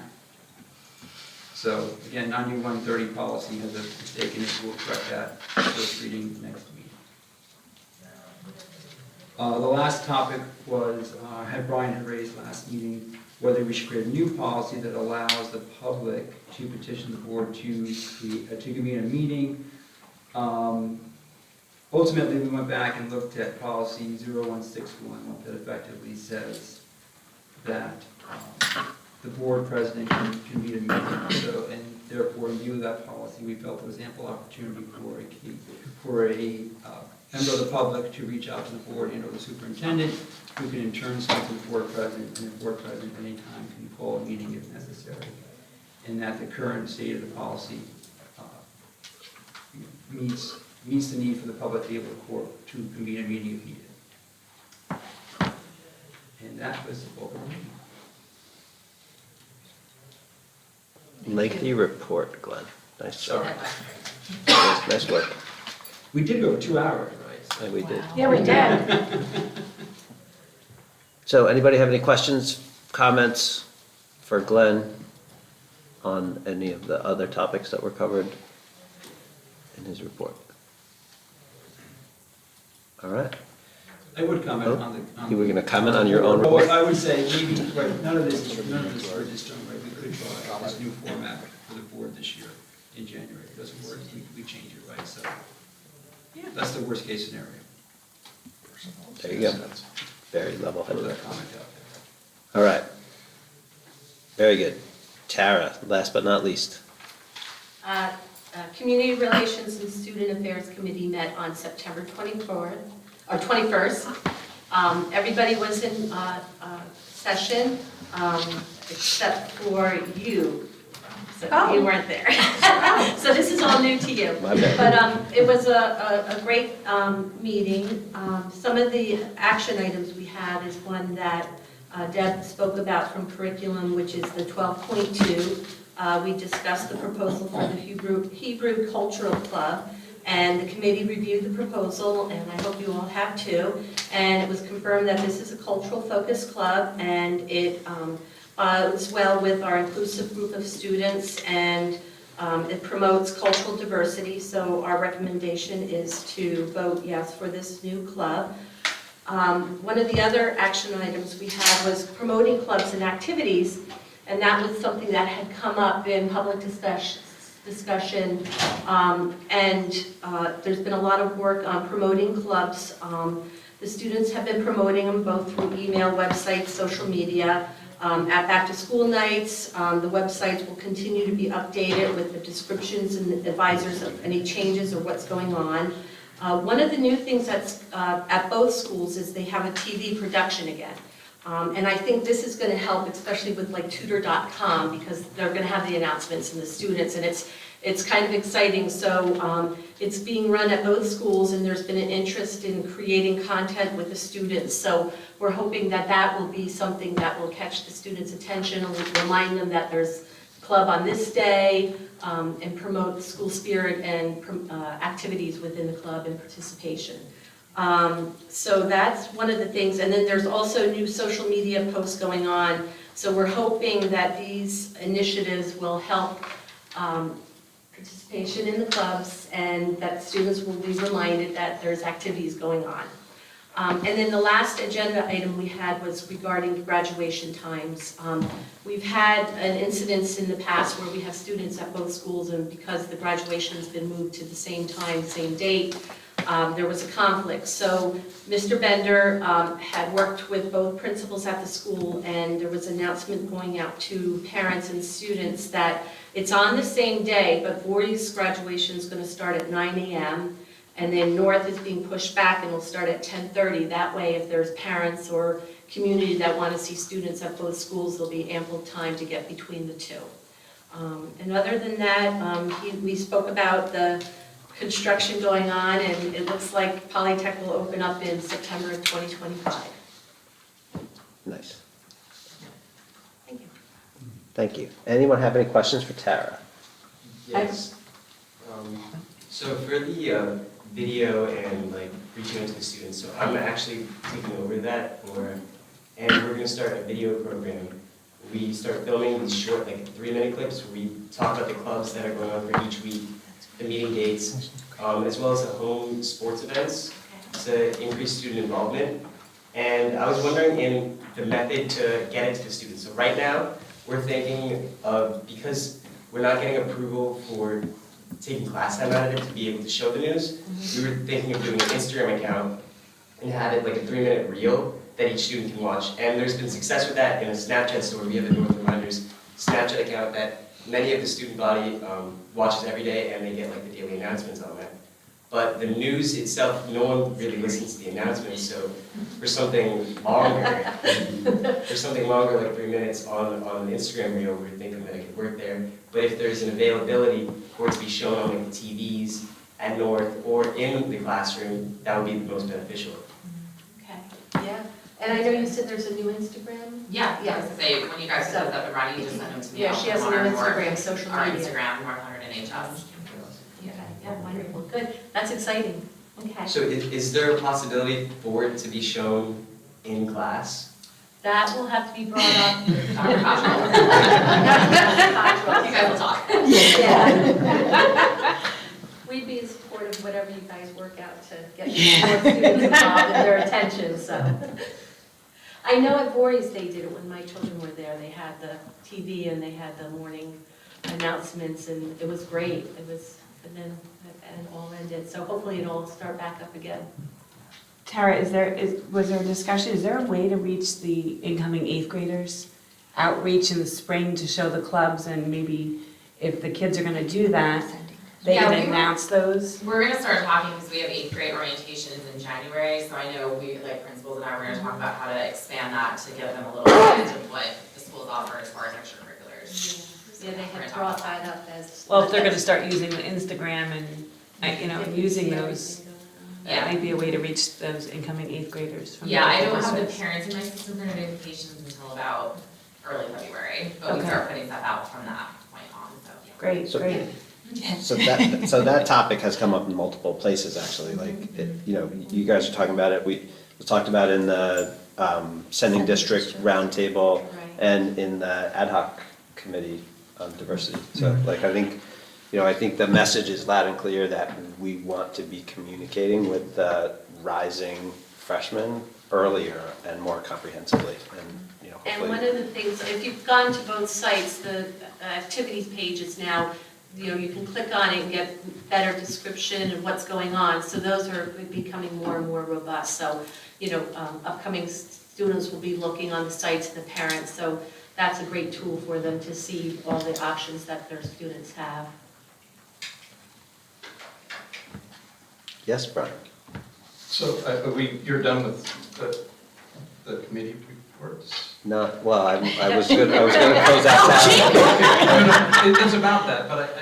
So again, 9130 policy has a mistake in it. We'll correct that first reading next week. The last topic was, Brian had raised last meeting, whether we should create a new policy that allows the public to petition the board to convene a meeting. Ultimately, we went back and looked at policy 0161 that effectively says that the board president can convene a meeting. So, and therefore, in view of that policy, we felt there was ample opportunity for a member of the public to reach out to the board and or the superintendent, who can in turn speak to the board president, and the board president at any time can call a meeting if necessary. And that the current state of the policy meets the need for the public to be able to convene a meeting if needed. And that was the bulk of the meeting. Lengthy report, Glenn. Nice job. Sorry. Nice work. We did go over 2 hours, right? Yeah, we did. Yeah, we did. So anybody have any questions, comments for Glenn on any of the other topics that were covered in his report? All right. I would comment on the. You were going to comment on your own Well, report? I would say maybe, right, none of this was just done, right? We could try this new format for the board this year in January. It doesn't work, we change it, right? So that's the worst case scenario. There you go. Very level Throw headed. that comment out there. All right. Very good. Tara, last but not least. Community Relations and Student Affairs Committee met on September 21st. Everybody was in session, except for you. So you weren't there. So this is all new to you. My bad. But it was a great meeting. Some of the action items we had is one that Deb spoke about from curriculum, which is the 12.2. We discussed the proposal for the Hebrew Cultural Club, and the committee reviewed the proposal, and I hope you all have too. And it was confirmed that this is a cultural focused club, and it bodes well with our inclusive group of students, and it promotes cultural diversity. So our recommendation is to vote yes for this new club. One of the other action items we had was promoting clubs and activities, and that was something that had come up in public discussion, and there's been a lot of work on promoting clubs. The students have been promoting them both through email, websites, social media. At back-to-school nights, the websites will continue to be updated with the descriptions and advisors of any changes or what's going on. One of the new things that's at both schools is they have a TV production again. And I think this is going to help, especially with like tutor.com, because they're going to have the announcements and the students, and it's it's kind of exciting. So it's being run at both schools, and there's been an interest in creating content with the students. So we're hoping that that will be something that will catch the students' attention, and remind them that there's club on this day, and promote school spirit and activities within the club and participation. So that's one of the things, and then there's also new social media posts going on. So we're hoping that these initiatives will help participation in the clubs, and that students will be reminded that there's activities going on. And then the last agenda item we had was regarding graduation times. We've had an incidence in the past where we have students at both schools, and because the graduation's been moved to the same time, same date, there was a conflict. So Mr. Bender had worked with both principals at the school, and there was an announcement going out to parents and students that it's on the same day, but Voorhees graduation is going to start at 9 a.m., and then North is being pushed back and will start at 10:30. That way, if there's parents or community that want to see students at both schools, there'll be ample time to get between the two. And other than that, we spoke about the construction going on, and it looks like Polytech will open up in September of 2025. Nice. Thank you. Thank you. Anyone have any questions for Tara? Yes. So for the video and like reaching out to the students, so I'm actually taking over that, and we're gonna start a video program. We start filming these short, like 3-minute clips where we talk about the clubs that are going on for each week, the meeting dates, as well as the home sports events to increase student involvement. And I was wondering in the method to get it to the students. So right now, we're thinking of, because we're not getting approval for taking class time out of it to be able to show the news, we were thinking of doing an Instagram account and have it like a 3-minute reel that each student can watch. And there's been success with that in a Snapchat store. We have a North Reminders Snapchat account that many of the student body watches every day, and they get like the daily announcements on that. But the news itself, no one really listens to the announcements, so for something longer, like 3 minutes on an Instagram reel, we're thinking that it could work there. But if there's an availability for it to be shown on like the TVs at North or in the classroom, that would be the most beneficial. Okay, yeah. And I know you said there's a new Instagram? Yeah, I was gonna say, when you guys get those up and running, you just send them to me. Yeah, she has a new Instagram, social Our media. Instagram, North Hunterdon NHV. Yeah, wonderful, good. That's exciting. Okay. So is there a possibility for it to be shown in class? That will have to be brought up. You guys will talk. Yeah. We'd be in support of whatever you guys work out to get more students involved and their attention, so. I know at Voorhees they did it when my children were there. They had the TV and they had the morning announcements, and it was great. It was, and then it all ended. So hopefully it'll start back up again. Tara, was there a discussion, is there a way to reach the incoming 8th graders? Outreach in the spring to show the clubs, and maybe if the kids are gonna do that, they Yeah, can announce those? We're gonna start talking, because we have 8th grade orientations in January, so I know we, like principals and I, we're gonna talk about how to expand that to give them a little bit of what the schools offer as far as extracurriculars. Yeah, they had brought that up as. Well, if they're gonna start using the Instagram and, using those, that might be a way to reach those incoming 8th graders. From Yeah, I the don't have the districts. parents in my system for notifications until about early February, but we Okay. start putting stuff out from that point on, so. Yeah. Great, So- great. So that topic has come up in multiple places, actually, like, you guys are talking about it, we talked about it in the sending district roundtable Right. and in the ad hoc committee on diversity. So like, I think the message is loud and clear that we want to be communicating with the rising freshmen earlier and more comprehensively, and, And hopefully. one of the things, if you've gone to both sites, the activities pages now, you can click on it and get better description of what's going on. So those are becoming more and more robust. So, upcoming students will be looking on the sites and the parents. So that's a great tool for them to see all the options that their students have. Yes, Brian? So you're done with the committee reports? Not, well, I was gonna close out that. It's about that, but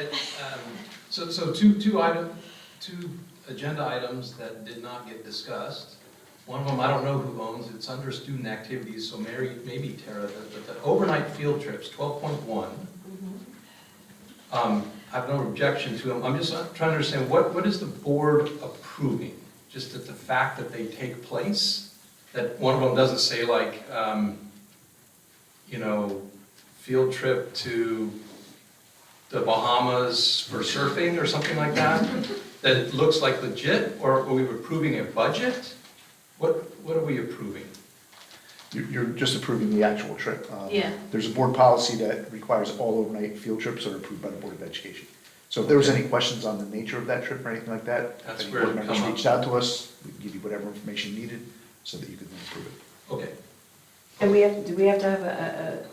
So two agenda items that did not get discussed. One of them, I don't know who owns, it's under student activities, so maybe Tara, but the overnight field trips, 12.1. I have no objection to them. I'm just trying to understand, what is the board approving? Just that the fact that they take place? That one of them doesn't say like, field trip to the Bahamas for surfing or something like that? That it looks like legit, or are we approving a budget? What are we approving? You're just approving the actual trip. Yeah. There's a board policy that requires all overnight field trips are approved by the Board of Education. So if there was any questions on the nature of that trip or anything like that, That's if any where board it members come up. reached out to us, we'd give you whatever information you needed so that you could then approve it. Okay. And do we have to have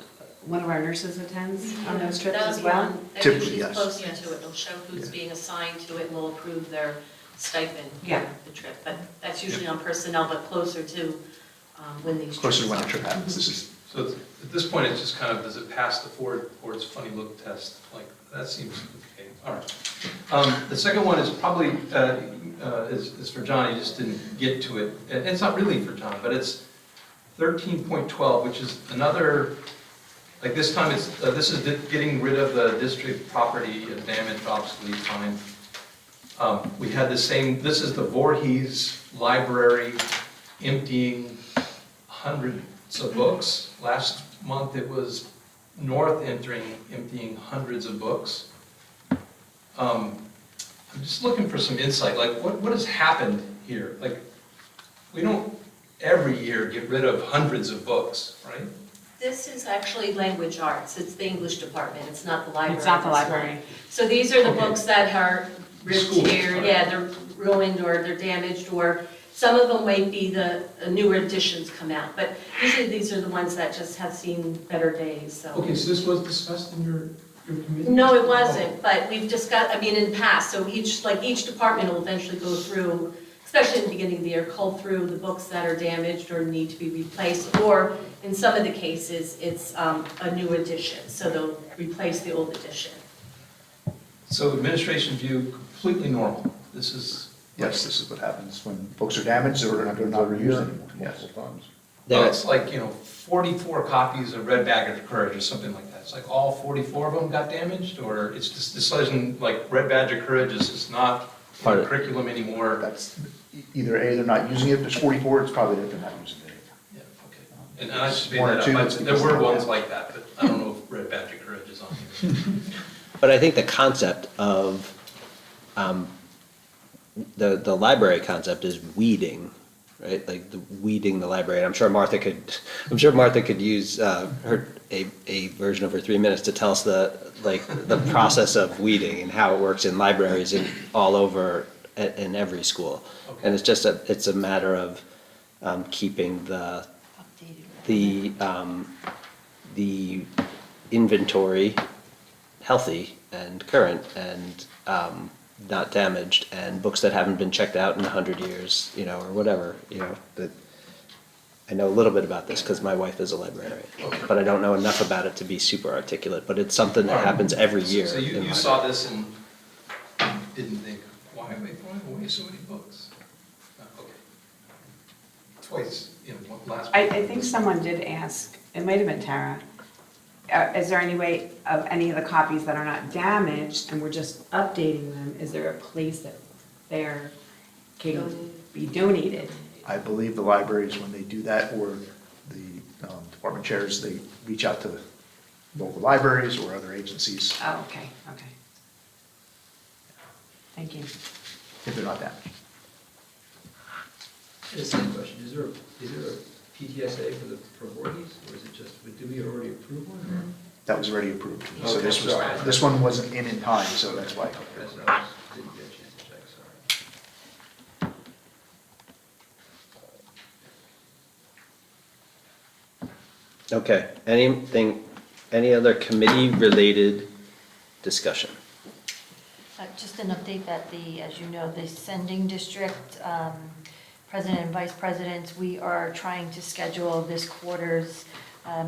one of our nurses attends on those trips as well? That Typically, usually yes. is closer to it, it'll show who's being assigned to it, and we'll approve their stipend Yeah. for the trip. But that's usually on personnel, but closer to when these trips Closer to when the are. trip happens, this is, So at this point, it's just kind of, does it pass the board's funny look test? Like, that seems okay, all right. The second one is probably, is for John, he just didn't get to it. And it's not really for John, but it's 13.12, which is another, like this time it's, this is getting rid of the district property damaged, obsolete, fine. We had the same, this is the Voorhees Library emptying hundreds of books. Last month it was North emptying hundreds of books. I'm just looking for some insight, like what has happened here? Like, we don't every year get rid of hundreds of books, right? This is actually language arts, it's the English department, it's not the library. It's not the this month. library. So these are the Okay. books that are ripped Schools, here, right. yeah, they're ruined or they're damaged, or some of them might be the newer editions come out. But usually these are the ones that just have seen better days, so. Okay, so this was discussed in your committee? No, it wasn't, but we've discussed, I mean, in the past, so each department will eventually go through, especially in the beginning of the year, cull through the books that are damaged or need to be replaced, or in some of the cases, it's a new edition, so they'll replace the old edition. So administration view, completely normal. This is, yes, this is what happens when books are damaged or they're not reused anymore. Yes. Multiple times. well, it's like, 44 copies of Red Badge of Courage or something like that. It's like all 44 of them got damaged, or it's just decision, like Red Badge of Courage is just not in the curriculum anymore? That's either A, they're not using it, there's 44, it's probably that they're not using it. Yeah, okay. And I just made One or that two, up. it's There because were they're ones bad. like that, but I don't know if Red Badge of Courage is on here. But I think the concept of, the library concept is weeding, right? Like weeding the library. And I'm sure Martha could use a version of her 3 minutes to tell us the process of weeding and how it works in libraries and all over in every school. Okay. And it's just it's a matter of keeping the inventory healthy and current and not damaged, and books that haven't been checked out in 100 years, or whatever, that I know a little bit about this because my wife is a librarian, but I don't know enough about it to be super articulate, but it's something that happens every year. So you in saw this and didn't think, why are they throwing away so many books? Okay. Twice, last. I think someone did ask, it might have been Tara, is there any way of any of the copies that are not damaged and we're just updating them, is there a place that they're can be donated? I believe the libraries, when they do that, or the department chairs, they reach out to local libraries or other agencies Oh, okay. Thank you. if they're not damaged. The same question, is there a PTSA for Voorhees, or is it just, did we already approve one? or- That was already approved. So Okay, this sorry. this one wasn't in time, so that's why. Okay, so I just didn't get a chance to check, sorry. Okay, any other committee-related discussion? Just an update that as you know, the sending district, president and vice presidents, we are trying to schedule this quarter's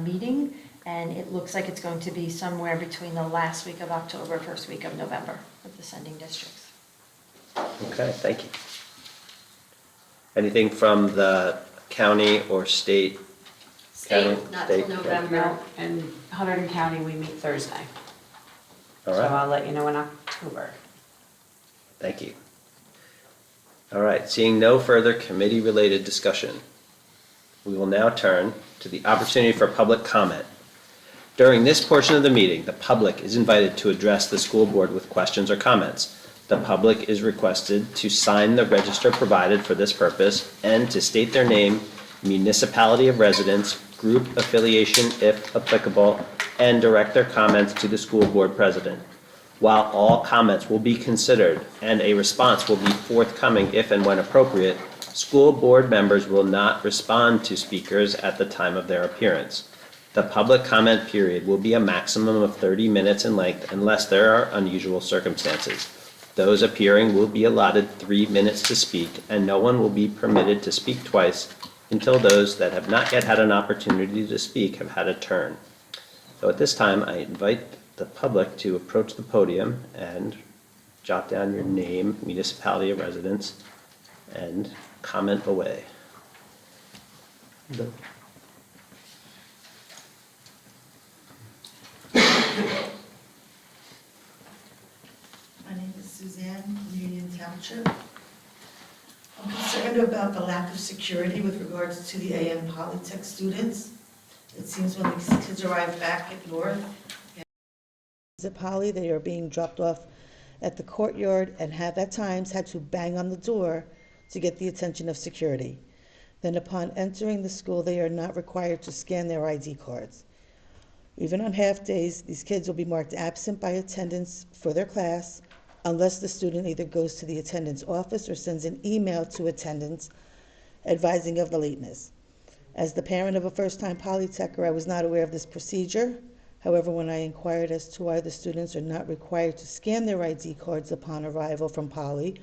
meeting, And it looks like it's going to be somewhere between the last week of October, first week of November with the sending districts. Okay, thank you. Anything from the county or state? County, State, not state, till okay. November. In Hunterdon County, we meet Thursday. All So right, I'll let you know in October. thank you. All right, seeing no further committee-related discussion, we will now turn to the opportunity for public comment. During this portion of the meeting, the public is invited to address the school board with questions or comments. The public is requested to sign the register provided for this purpose and to state their name, municipality of residence, group affiliation if applicable, and direct their comments to the school board president. While all comments will be considered and a response will be forthcoming if and when appropriate, school board members will not respond to speakers at the time of their appearance. The public comment period will be a maximum of 30 minutes in length unless there are unusual circumstances. Those appearing will be allotted 3 minutes to speak, and no one will be permitted to speak twice until those that have not yet had an opportunity to speak have had a turn. So at this time, I invite the public to approach the podium and jot down your name, municipality of residence, and comment away. My name is Suzanne from Union Township. I'm concerned about the lack of security with regards to the AM Polytech students. It seems when these kids arrive back at North, at Poly, they are being dropped off at the courtyard and have at times had to bang on the door to get the attention of security. Then upon entering the school, they are not required to scan their ID cards. Even on half days, these kids will be marked absent by attendance for their class unless the student either goes to the attendance office or sends an email to attendance advising of the lateness. As the parent of a first-time Polytecher, I was not aware of this procedure. However, when I inquired as to why the students are not required to scan their ID cards upon arrival from Poly,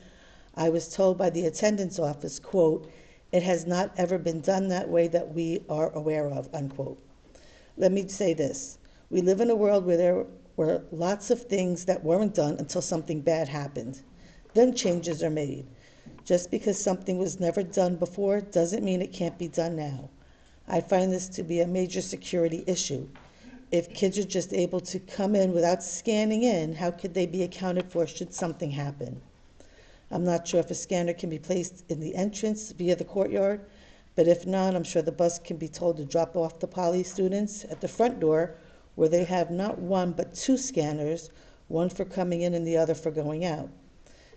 I was told by the attendance office, quote, "It has not ever been done that way that we are aware of," unquote. Let me say this. We live in a world where there were lots of things that weren't done until something bad happened. Then changes are made. Just because something was never done before doesn't mean it can't be done now. I find this to be a major security issue. If kids are just able to come in without scanning in, how could they be accounted for should something happen? I'm not sure if a scanner can be placed in the entrance via the courtyard, but if not, I'm sure the bus can be told to drop off the Poly students at the front door where they have not one but 2 scanners, one for coming in and the other for going out.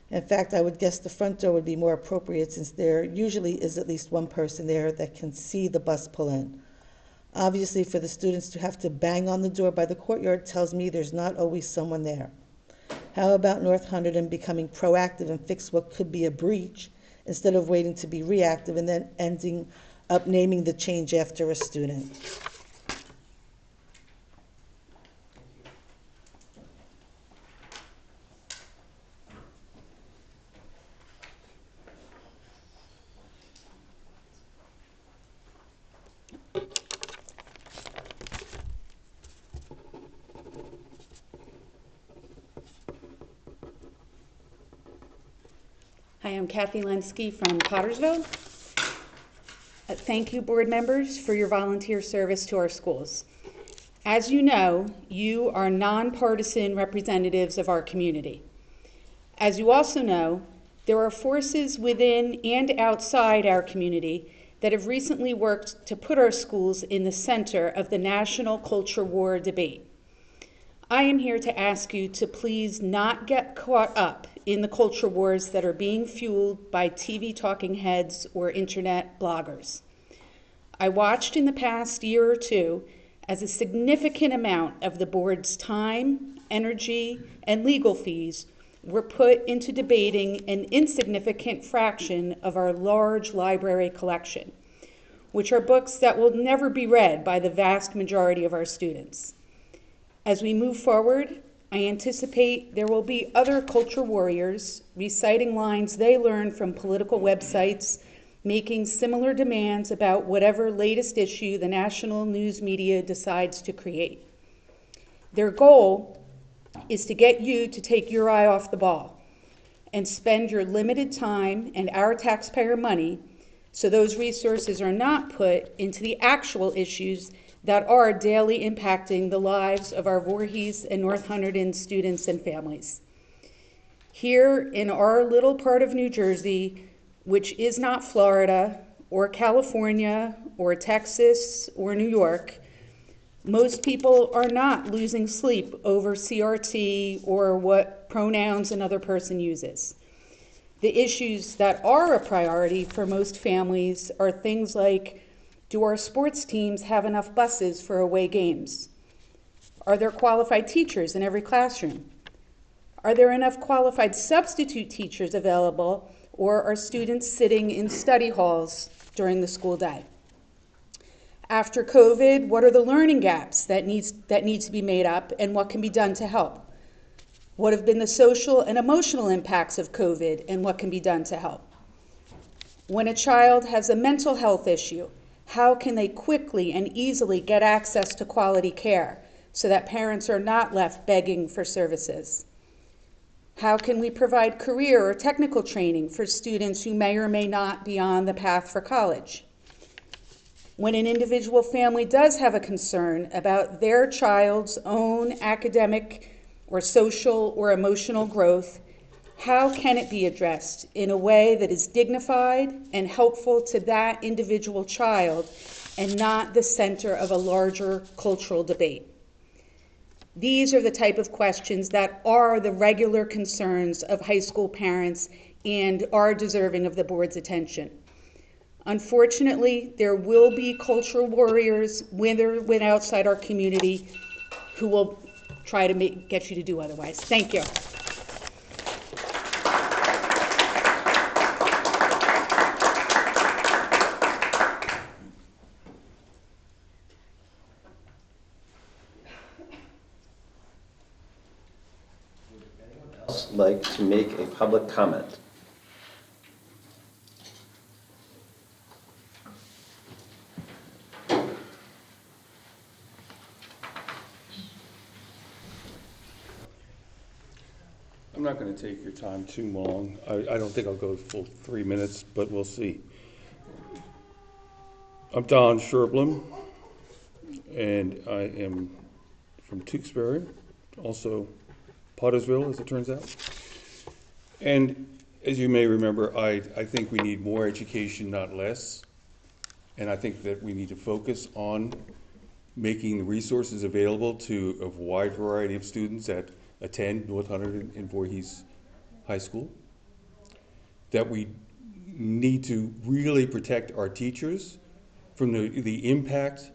In fact, I would guess the front door would be more appropriate since there usually is at least one person there that can see the bus pull in. Obviously, for the students to have to bang on the door by the courtyard tells me there's not always someone there. How about North Hunterdon becoming proactive and fix what could be a breach instead of waiting to be reactive and then ending up naming the change after a student? Hi, I'm Kathy Lenski from Pottersville. Thank you, board members, for your volunteer service to our schools. As you know, you are nonpartisan representatives of our community. As you also know, there are forces within and outside our community that have recently worked to put our schools in the center of the national culture war debate. I am here to ask you to please not get caught up in the culture wars that are being fueled by TV talking heads or internet bloggers. I watched in the past year or two as a significant amount of the board's time, energy, and legal fees were put into debating an insignificant fraction of our large library collection, which are books that will never be read by the vast majority of our students. As we move forward, I anticipate there will be other culture warriors reciting lines they learned from political websites making similar demands about whatever latest issue the national news media decides to create. Their goal is to get you to take your eye off the ball and spend your limited time and our taxpayer money so those resources are not put into the actual issues that are daily impacting the lives of our Voorhees and North Hunterdon students and families. Here in our little part of New Jersey, which is not Florida or California or Texas or New York, most people are not losing sleep over CRT or what pronouns another person uses. The issues that are a priority for most families are things like, do our sports teams have enough buses for away games? Are there qualified teachers in every classroom? Are there enough qualified substitute teachers available, or are students sitting in study halls during the school day? After COVID, what are the learning gaps that need to be made up, and what can be done to help? What have been the social and emotional impacts of COVID, and what can be done to help? When a child has a mental health issue, how can they quickly and easily get access to quality care so that parents are not left begging for services? How can we provide career or technical training for students who may or may not be on the path for college? When an individual family does have a concern about their child's own academic or social or emotional growth, how can it be addressed in a way that is dignified and helpful to that individual child and not the center of a larger cultural debate? These are the type of questions that are the regular concerns of high school parents and are deserving of the board's attention. Unfortunately, there will be cultural warriors with or without outside our community who will try to get you to do otherwise. Thank you. Like to make a public comment? I'm not going to take your time too long. I don't think I'll go full 3 minutes, but we'll see. I'm Don Sherblum, and I am from Tewksbury, also Pottersville, as it turns out. And as you may remember, I think we need more education, not less. And I think that we need to focus on making the resources available to a wide variety of students that attend North Hunterdon and Voorhees High School. That we need to really protect our teachers from the impact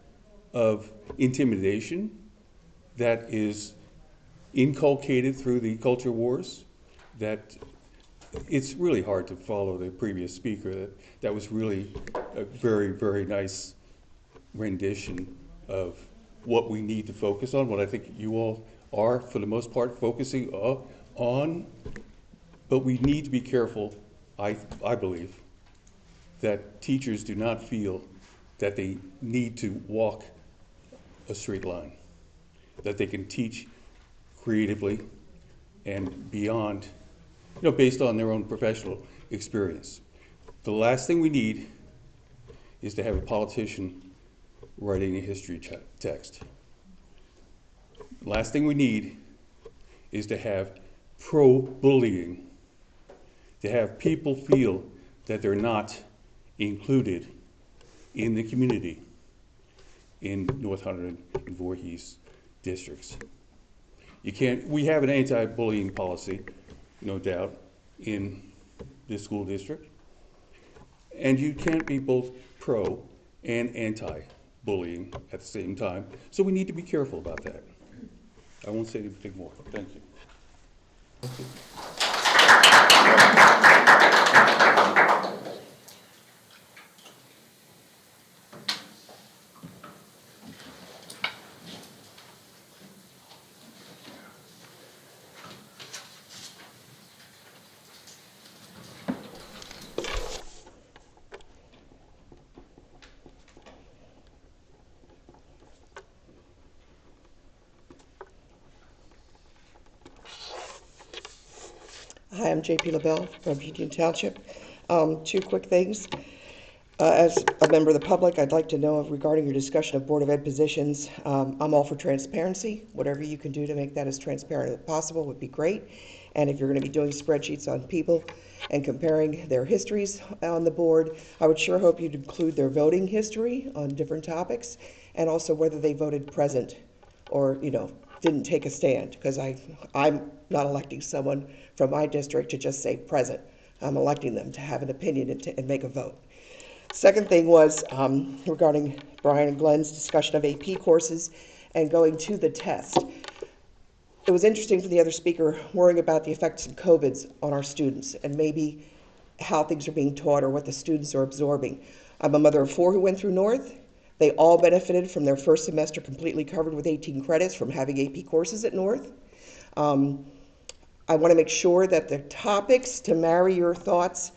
of intimidation that is inculcated through the culture wars. That it's really hard to follow the previous speaker. That was really a very, very nice rendition of what we need to focus on, what I think you all are, for the most part, focusing on. But we need to be careful, I believe, that teachers do not feel that they need to walk a straight line, that they can teach creatively and beyond, based on their own professional experience. The last thing we need is to have a politician writing a history text. The last thing we need is to have pro-bullying, to have people feel that they're not included in the community in North Hunterdon and Voorhees districts. We have an anti-bullying policy, no doubt, in this school district. And you can't be both pro and anti-bullying at the same time. So we need to be careful about that. I won't say anything more. Thank you. Hi, I'm JP LaBelle from Union Township. Two quick things. As a member of the public, I'd like to know regarding your discussion of Board of Ed positions. I'm all for transparency. Whatever you can do to make that as transparent as possible would be great. And if you're going to be doing spreadsheets on people and comparing their histories on the board, I would sure hope you'd include their voting history on different topics, and also whether they voted present or, didn't take a stand, because I'm not electing someone from my district to just say present. I'm electing them to have an opinion and make a vote. Second thing was regarding Brian and Glenn's discussion of AP courses and going to the test. It was interesting for the other speaker worrying about the effects of COVID on our students and maybe how things are being taught or what the students are absorbing. I'm a mother of 4 who went through North. They all benefited from their first semester completely covered with 18 credits from having AP courses at North. I want to make sure that the topics to marry your thoughts,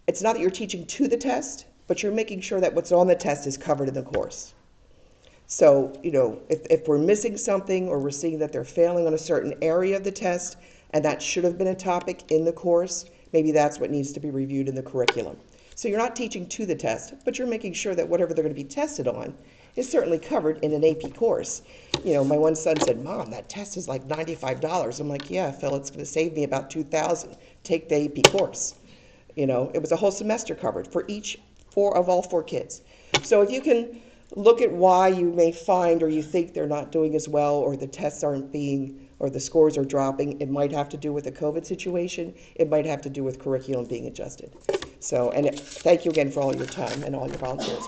it's not that you're teaching to the test, but you're making sure that what's on the test is covered in the course. So, if we're missing something or we're seeing that they're failing on a certain area of the test, and that should have been a topic in the course, maybe that's what needs to be reviewed in the curriculum. So you're not teaching to the test, but you're making sure that whatever they're going to be tested on is certainly covered in an AP course. My one son said, "Mom, that test is like $95. I'm like, "Yeah, Phil, it's going to save me about $2,000. Take the AP course." It was a whole semester covered for all 4 kids. So if you can look at why you may find or you think they're not doing as well, or the tests aren't being, or the scores are dropping, it might have to do with the COVID situation. It might have to do with curriculum being adjusted. So, and thank you again for all your time and all your volunteers.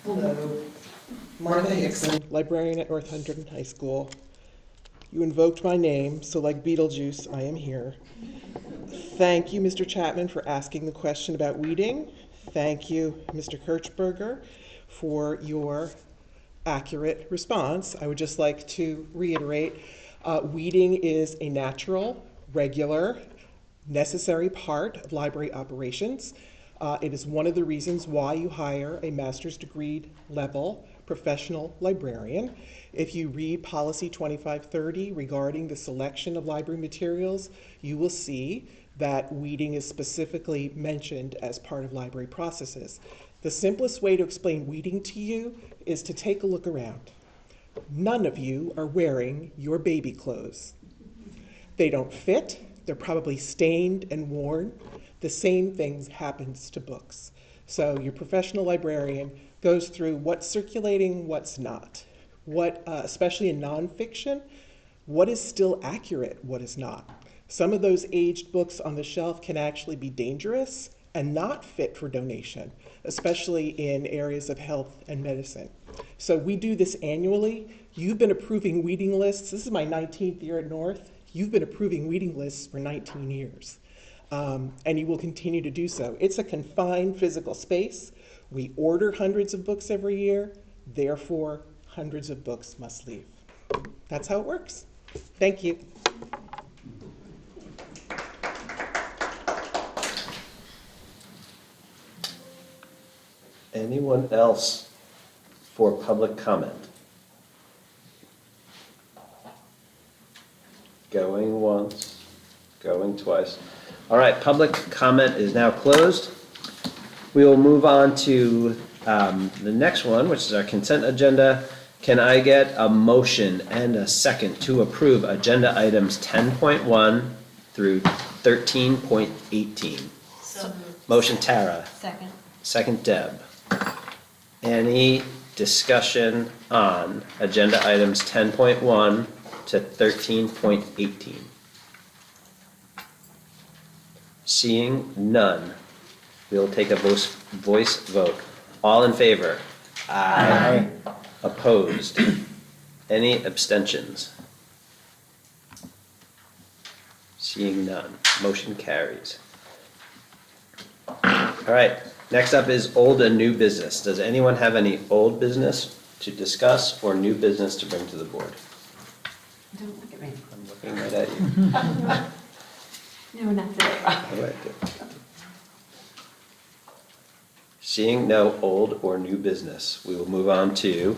Hello, Martha Hickson, librarian at North Hunterdon High School. You invoked my name, so like Beetlejuice, I am here. Thank you, Mr. Chapman, for asking the question about weeding. Thank you, Mr. Kirchberger, for your accurate response. I would just like to reiterate, weeding is a natural, regular, necessary part of library operations. It is one of the reasons why you hire a master's degree level professional librarian. If you read Policy 2530 regarding the selection of library materials, you will see that weeding is specifically mentioned as part of library processes. The simplest way to explain weeding to you is to take a look around. None of you are wearing your baby clothes. They don't fit, they're probably stained and worn. The same thing happens to books. So your professional librarian goes through what's circulating, what's not. Especially in nonfiction, what is still accurate, what is not. Some of those aged books on the shelf can actually be dangerous and not fit for donation, especially in areas of health and medicine. So we do this annually. You've been approving weeding lists. This is my 19th year at North. You've been approving weeding lists for 19 years. And you will continue to do so. It's a confined physical space. We order hundreds of books every year, therefore hundreds of books must leave. That's how it works. Thank you. Anyone else for public comment? Going once, going twice. All right, public comment is now closed. We will move on to the next one, which is our consent agenda. Can I get a motion and a second to approve agenda items 10.1 through 13.18? So moved. Motion Tara, Second. second Deb. Any discussion on agenda items 10.1 to 13.18? Seeing none, we'll take a voice vote. All in favor? Aye. Opposed? Any abstentions? Seeing none, motion carries. All right, next up is old and new business. Does anyone have any old business to discuss or new business to bring to the board? Don't look at me. I'm looking right at you. No, not today. All right. Seeing no old or new business, we will move on to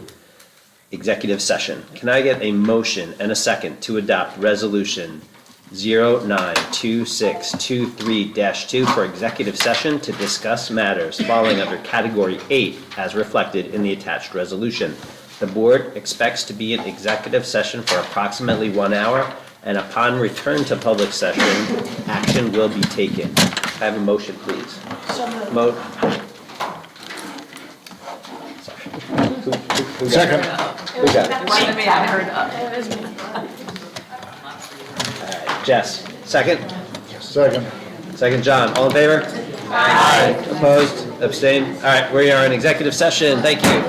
executive session. Can I get a motion and a second to adopt resolution 092623-2 for executive session to discuss matters falling under category 8 as reflected in the attached resolution? The board expects to be in executive session for approximately 1 hour, and upon return to public session, action will be taken. I have a motion, please. Who Second. Who got it? All right, Jess, second? Second. Second, John, all in favor? Aye. Opposed, abstained? All right, we are in executive session, thank you.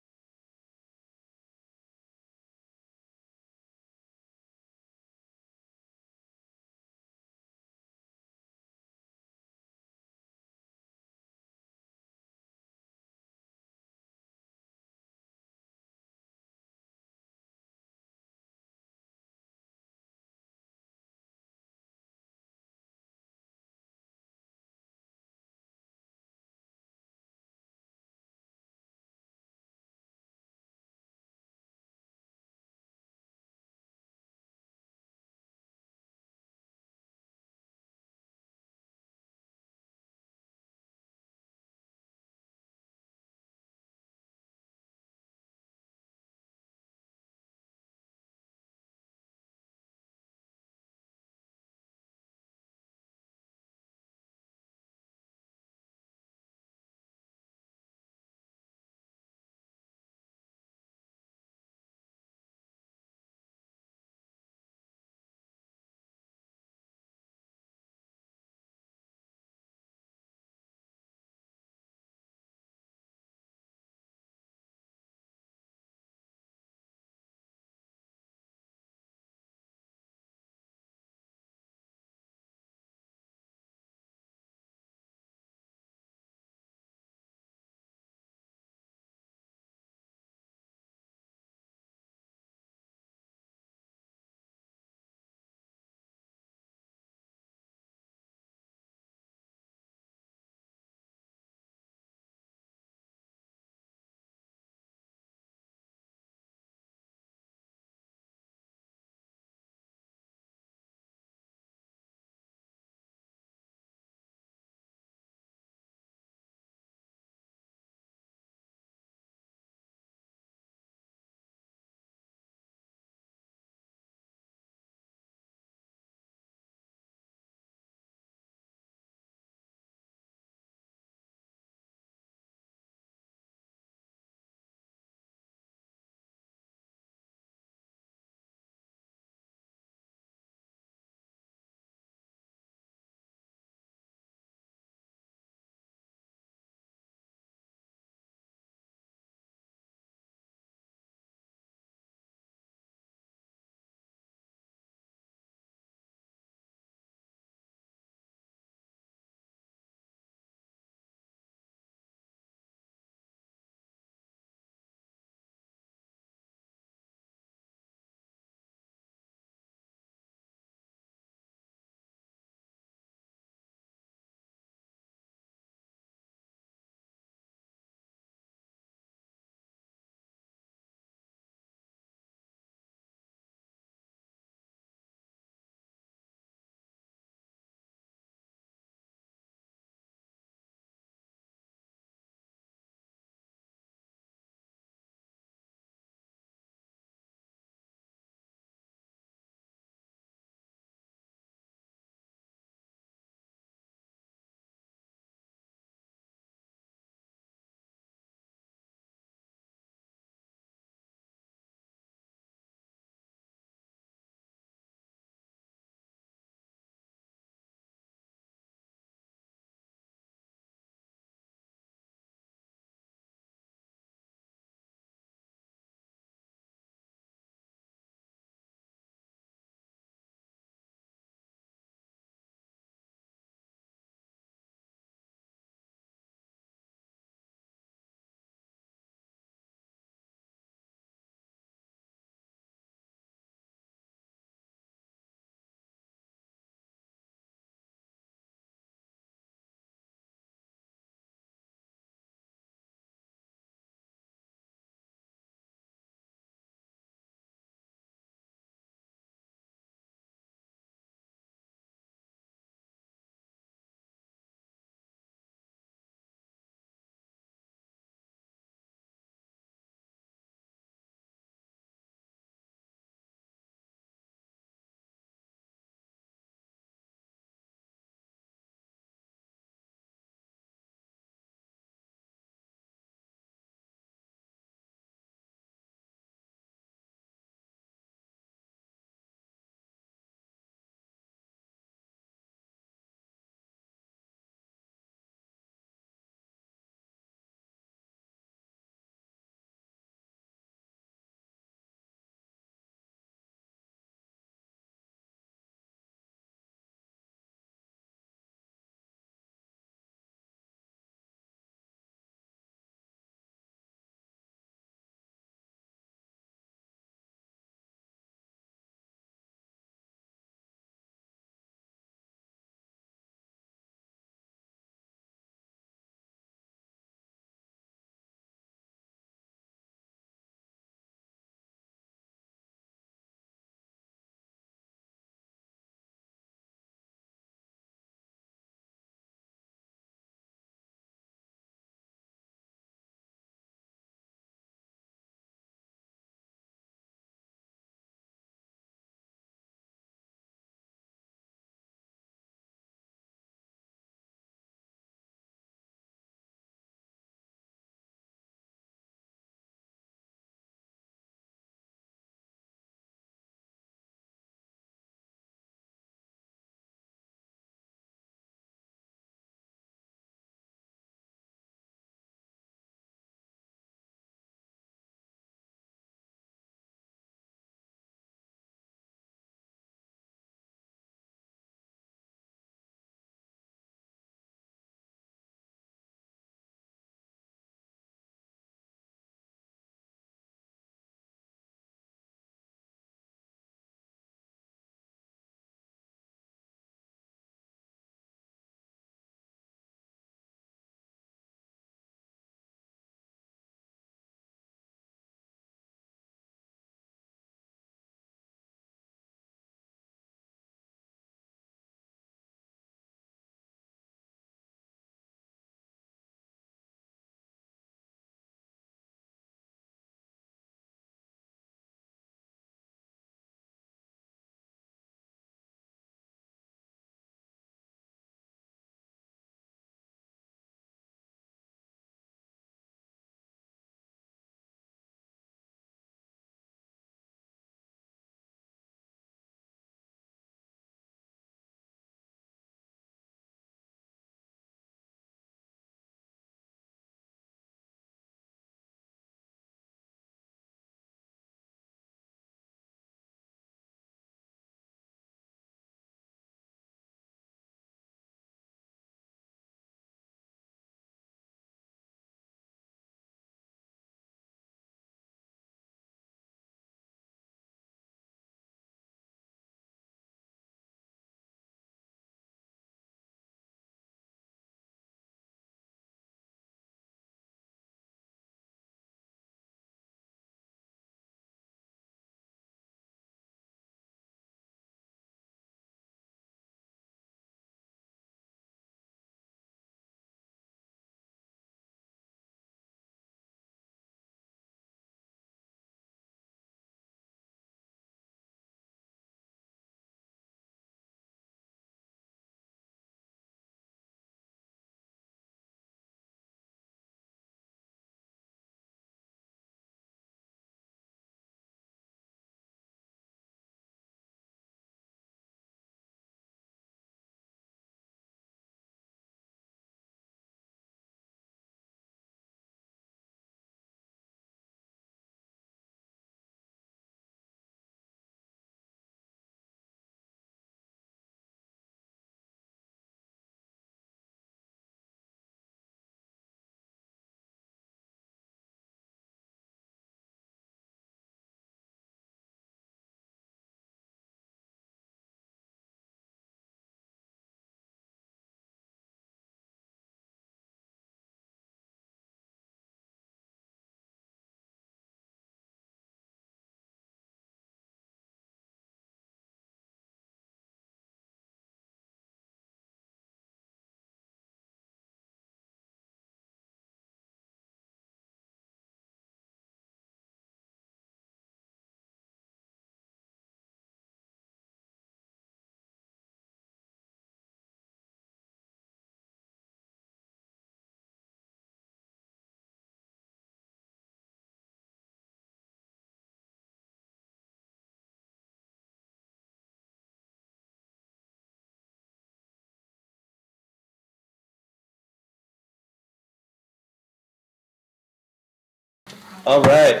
All right.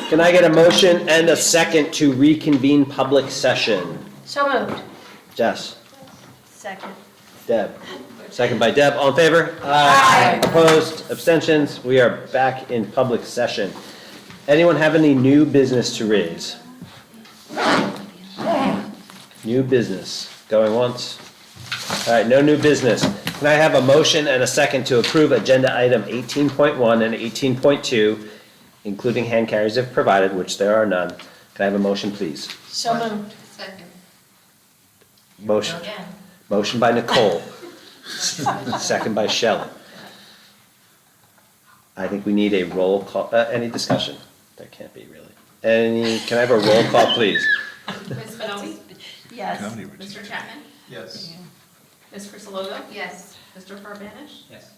Can I get a motion and a second to reconvene public session? So moved. Jess? Second. Deb? Second by Deb. All in favor? Aye. Opposed? Abstentions? We are back in public session. Anyone have any new business to raise? New business. Going once? All right, no new business. Can I have a motion and a second to approve agenda item 18.1 and 18.2, including hand carries if provided, which there are none? Can I have a motion, please? So moved. Second. Motion. Again. Motion by Nicole. Second by Shelley. I think we need a roll call. Any discussion? There can't be really. Can I have a roll call, please? Ms. Spinelli? Yes. Mr. Chapman? Yes. Ms. Crisalogo? Yes. Mr. Farbanish? Yes.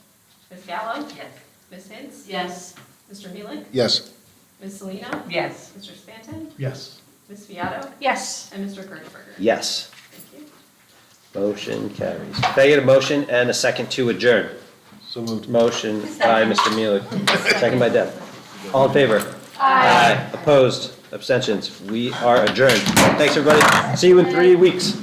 Ms. Gallo? Yes. Ms. Hintz? Yes. Mr. Mealy? Yes. Ms. Salino? Yes. Mr. Spanton? Yes. Ms. Fiato? Yes. And Mr. Gertenberger? Yes. Thank you. Motion carries. Can I get a motion and a second to adjourn? So moved. Motion by Mr. Mealy. Second by Deb. All in favor? Aye. Opposed? Abstentions? We are adjourned. Thanks, everybody. See you in 3 weeks.